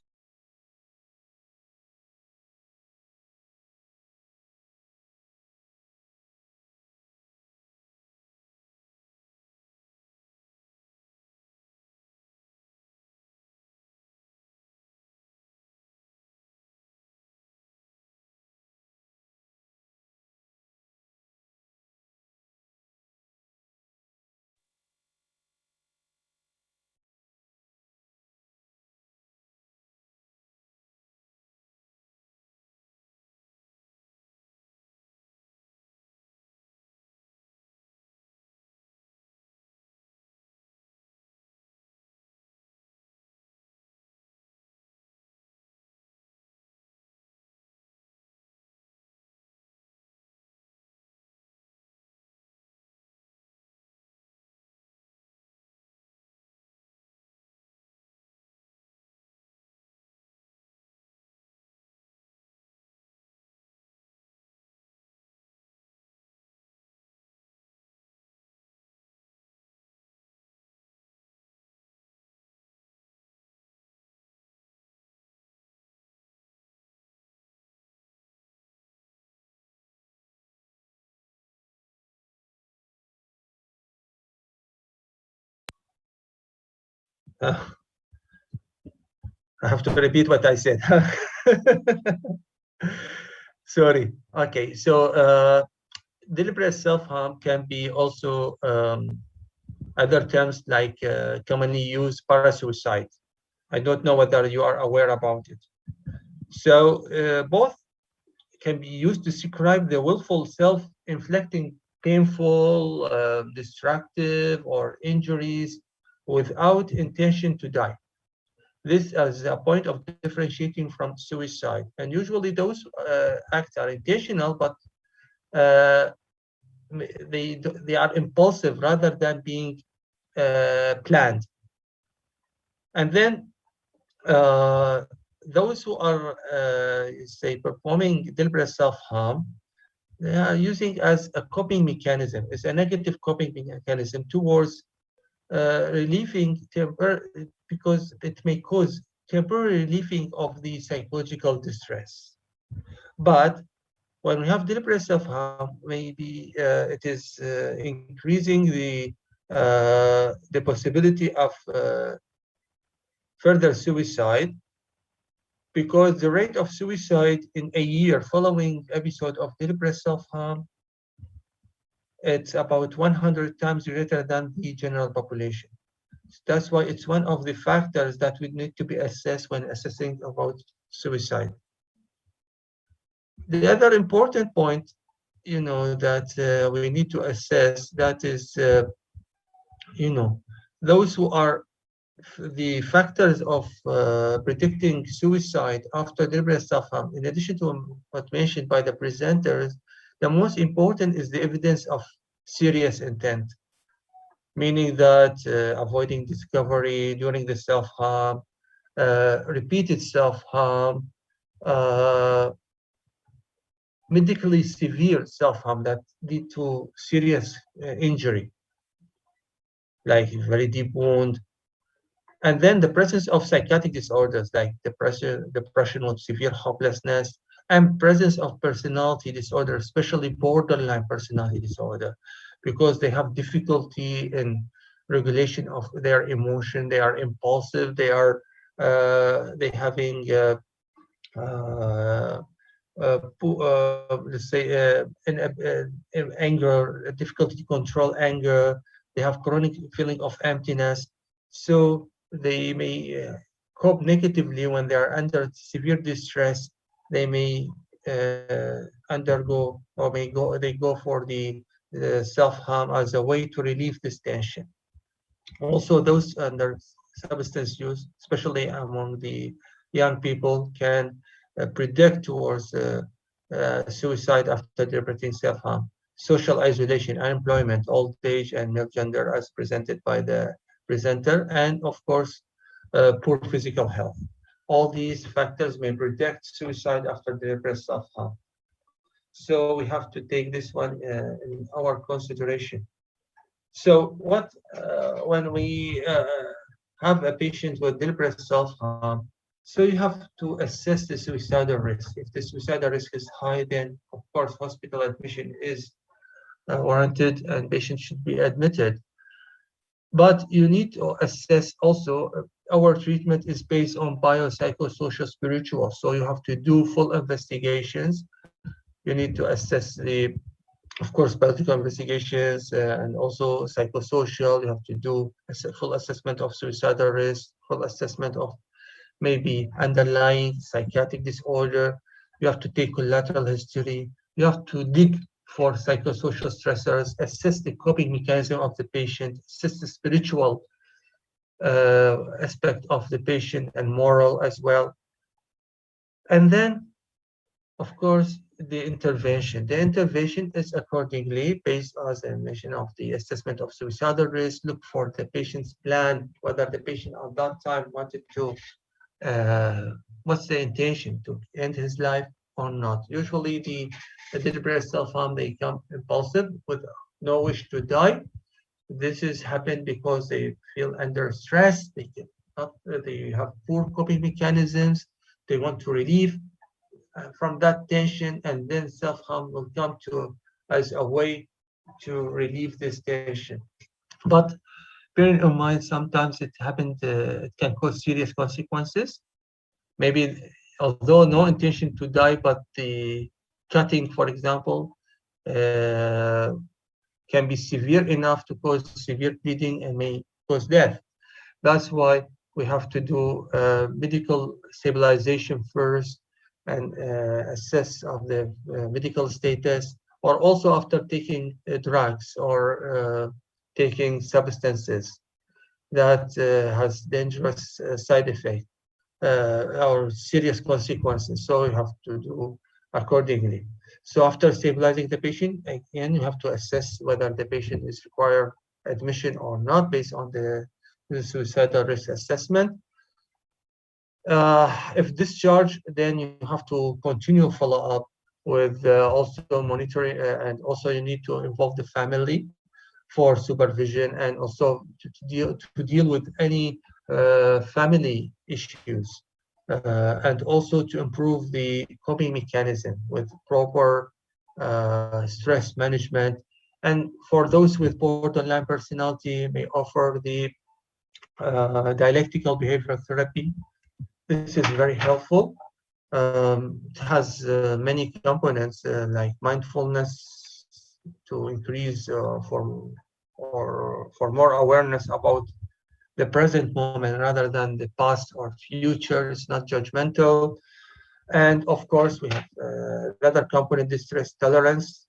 I have to repeat what I said. Sorry. Okay, so deliberate self-harm can be also other terms like commonly used parasuicide. I don't know whether you are aware about it. So both can be used to describe the willful self-inflicting painful, destructive, or injuries without intention to die. This is a point of differentiating from suicide. And usually those acts are intentional, but they are impulsive rather than being planned. And then those who are, say, performing deliberate self-harm, they are using as a coping mechanism. It's a negative coping mechanism towards relieving because it may cause temporary relieving of the psychological distress. But when we have deliberate self-harm, maybe it is increasing the possibility of further suicide, because the rate of suicide in a year following episode of deliberate self-harm, it's about 100 times greater than the general population. That's why it's one of the factors that we need to be assessed when assessing about suicide. The other important point, that we need to assess, that is, those who are the factors of predicting suicide after deliberate self-harm. In addition to what mentioned by the presenters, the most important is the evidence of serious intent, meaning that avoiding discovery during the self-harm, repeated self-harm, medically severe self-harm that lead to serious injury, like very deep wound, and then the presence of psychiatric disorders like depression with severe hopelessness, and presence of personality disorder, especially borderline personality disorder, because they have difficulty in regulation of their emotion. They are impulsive. They are having let's say in anger, difficulty to control anger. They have chronic feeling of emptiness. So they may cope negatively when they are under severe distress. They may undergo, or they go for the self-harm as a way to relieve this tension. Also, those under substance use, especially among the young people, can predict towards suicide after deliberating self-harm. Social isolation, unemployment, old age, and male gender, as presented by the presenter, and of course, poor physical health. all these factors may predict suicide after deliberate self-harm. So we have to take this one in our consideration. So when we have a patient with deliberate self-harm, so you have to assess the suicidal risk. If the suicidal risk is high, then of course hospital admission is warranted and patient should be admitted. But you need to assess also, our treatment is based on biopsychosocial spiritual. So you have to do full investigations. You need to assess the, of course, biological investigations and also psychosocial. You have to do a full assessment of suicidal risk, full assessment of maybe underlying psychiatric disorder. You have to take collateral history. You have to dig for psychosocial stressors, assess the coping mechanism of the patient, assess the spiritual aspect of the patient and moral as well. And then, of course, the intervention. The intervention is accordingly based, as I mentioned, of the assessment of suicidal risk. Look for the patient's plan, whether the patient at that time wanted to, what's the intention, to end his life or not. Usually the deliberate self-harm, they become impulsive with no wish to die. This is happened because they feel under stress, they have poor coping mechanisms, they want to relieve from that tension, and then self-harm will come to as a way to relieve this tension. But bearing in mind, sometimes it happened, it can cause serious consequences. Maybe although no intention to die, but the cutting, for example, can be severe enough to cause severe bleeding and may cause death. That's why we have to do medical stabilization first and assess of the medical status, or also after taking drugs or taking substances that has dangerous side effects or serious consequences. So you have to do accordingly. So after stabilizing the patient, again, you have to assess whether the patient is required admission or not based on the suicidal risk assessment. If discharged, then you have to continue follow-up with also monitoring, and also you need to involve the family for supervision, and also to deal with any family issues, and also to improve the coping mechanism with proper stress management. And for those with borderline personality, may offer the dialectical behavioral therapy. This is very helpful. It has many components like mindfulness to increase for more awareness about the present moment rather than the past or future. It's not judgmental. And of course, we have another component, distress tolerance.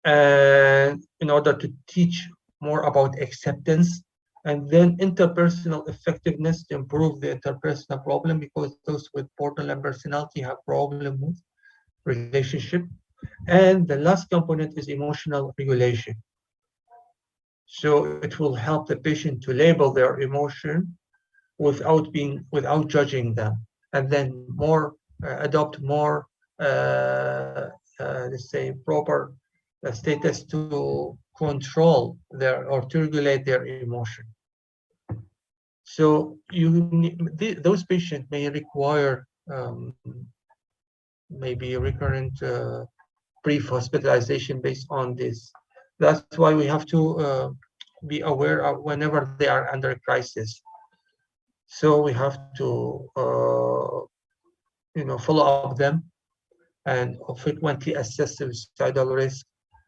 And in order to teach more about acceptance, and then interpersonal effectiveness to improve the interpersonal problem, because those with borderline personality have problem with relationship. And the last component is emotional regulation. So it will help the patient to label their emotion without judging them, and then adopt more, let's say, proper status to control or to regulate their emotion. So those patients may require maybe recurrent brief hospitalization based on this. That's why we have to be aware of whenever they are under a crisis. So we have to follow up them and frequently assess suicidal risk,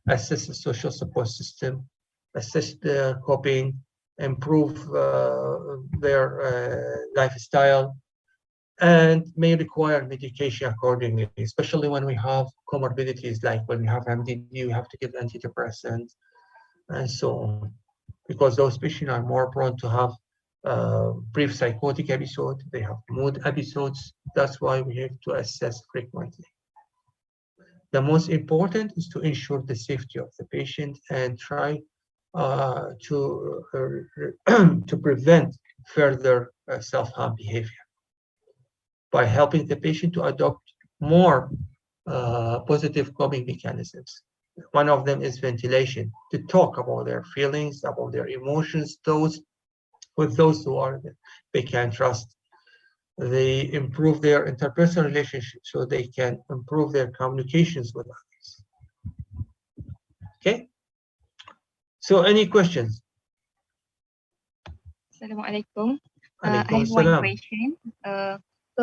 assess the social support system, assess their coping, improve their lifestyle, and may require medication accordingly, especially when we have comorbidities, like when we have MDD, we have to give antidepressants and so on, because those patients are more prone to have brief psychotic episodes, they have mood episodes. That's why we have to assess frequently. The most important is to ensure the safety of the patient and try to prevent further self-harm behavior. by helping the patient to adopt more positive coping mechanisms. One of them is ventilation, to talk about their feelings, about their emotions, with those who they can trust. They improve their interpersonal relationships so they can improve their communications with others. Okay? So any questions? Assalamualaikum. I have one question.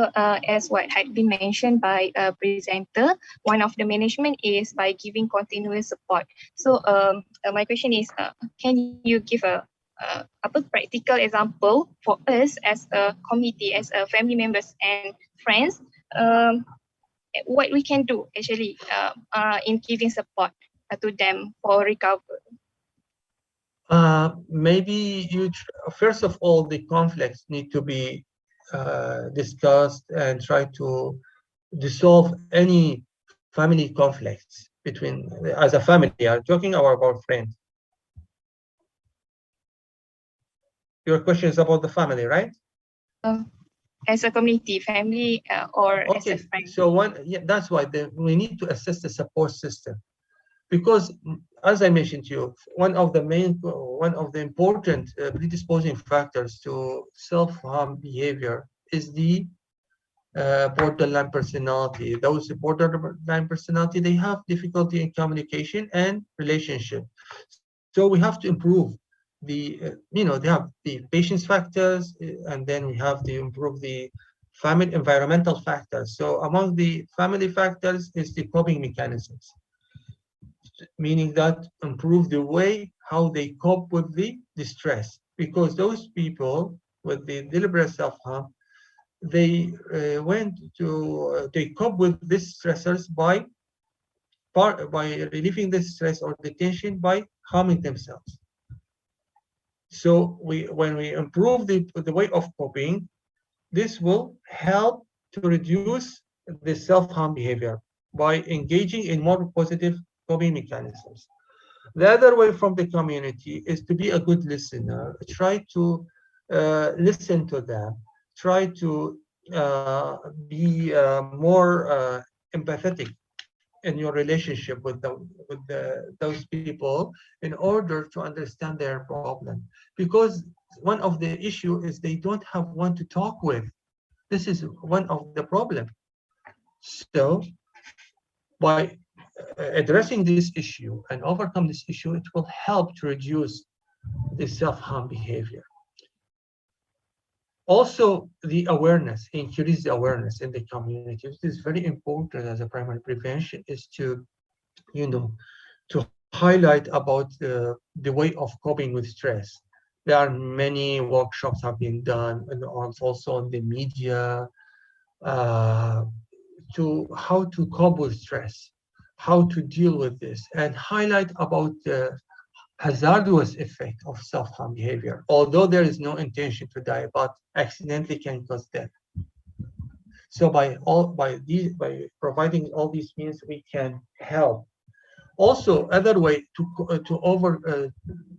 As what had been mentioned by a presenter, one of the management is by giving continuous support. So my question is, can you give a practical example for us as a committee, as a family members and friends, what we can do actually in giving support to them for recovery? Maybe first of all, the conflicts need to be discussed and try to dissolve any family conflicts between, as a family. I'm talking about friends. Your question is about the family, right? As a community, family, or okay. as a friend. So that's why we need to assess the support system, because as I mentioned to you, one of the important predisposing factors to self-harm behavior is the borderline personality. Those borderline personality, they have difficulty in communication and relationship. So we have to improve they have the patient's factors, and then we have to improve the family environmental factors. So among the family factors is the coping mechanisms, meaning that improve the way how they cope with the distress, because those people with the deliberate self-harm, they they cope with these stressors by relieving the stress or the tension by harming themselves. So when we improve the way of coping, this will help to reduce the self-harm behavior by engaging in more positive coping mechanisms. The other way from the community is to be a good listener. Try to listen to them. Try to be more empathetic in your relationship with those people in order to understand their problem. Because one of the issue is they don't have one to talk with. This is one of the problem. So by addressing this issue and overcome this issue, it will help to reduce the self-harm behavior. Also, the awareness, increase the awareness in the community. It is very important as a primary prevention is to, to highlight about the way of coping with stress. There are many workshops have been done, and also on the media, to how to cope with stress, how to deal with this, and highlight about the hazardous effect of self-harm behavior. Although there is no intention to die, but accidentally can cause death. So by providing all these means, we can help. Also, other way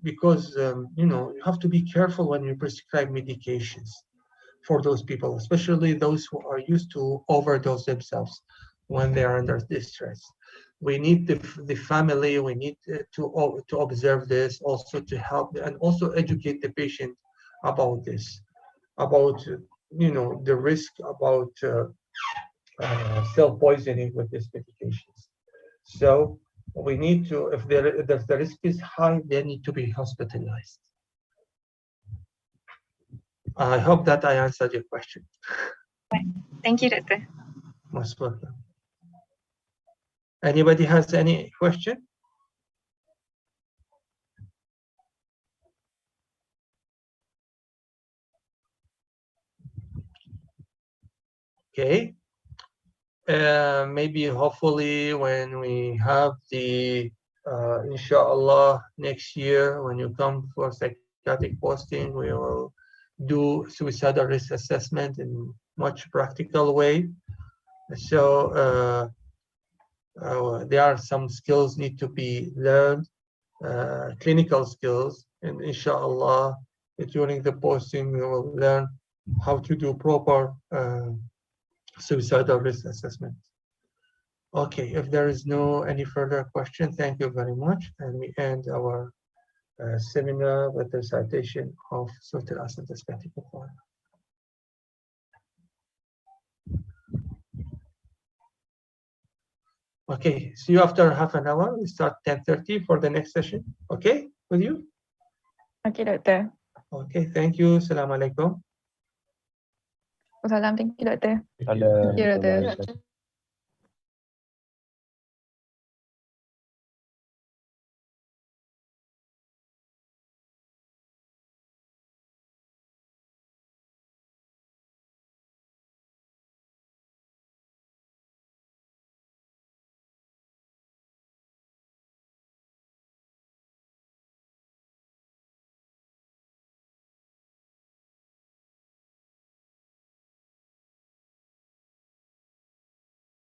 because you have to be careful when you prescribe medications for those people, especially those who are used to overdose themselves when they are under distress. We need the family, we need to observe this, also to help and also educate the patient about this, about the risk about self-poisoning with these medications. So we need to, if the risk is high, they need to be hospitalized. I hope that I answered your question. Thank you, Doctor. Most welcome. Anybody has any question? Okay. Maybe hopefully when we have the inshallah next year, when you come for psychiatric posting, we will do suicidal risk assessment in much practical way. So there are some skills need to be learned, clinical skills, and inshallah during the posting we will learn how to do proper suicidal risk assessment. Okay, if there is no any further question, thank you very much. And we end our seminar with the citation of Surah Al-Asr, the Spectacle Quran. Okay, see you after half an hour. We start 10:30 for the next session. Okay, with you? Okay, Doctor. Okay, thank you. Assalamualaikum. Wassalam. Thank you, Doctor. Hello. Thank you, Doctor.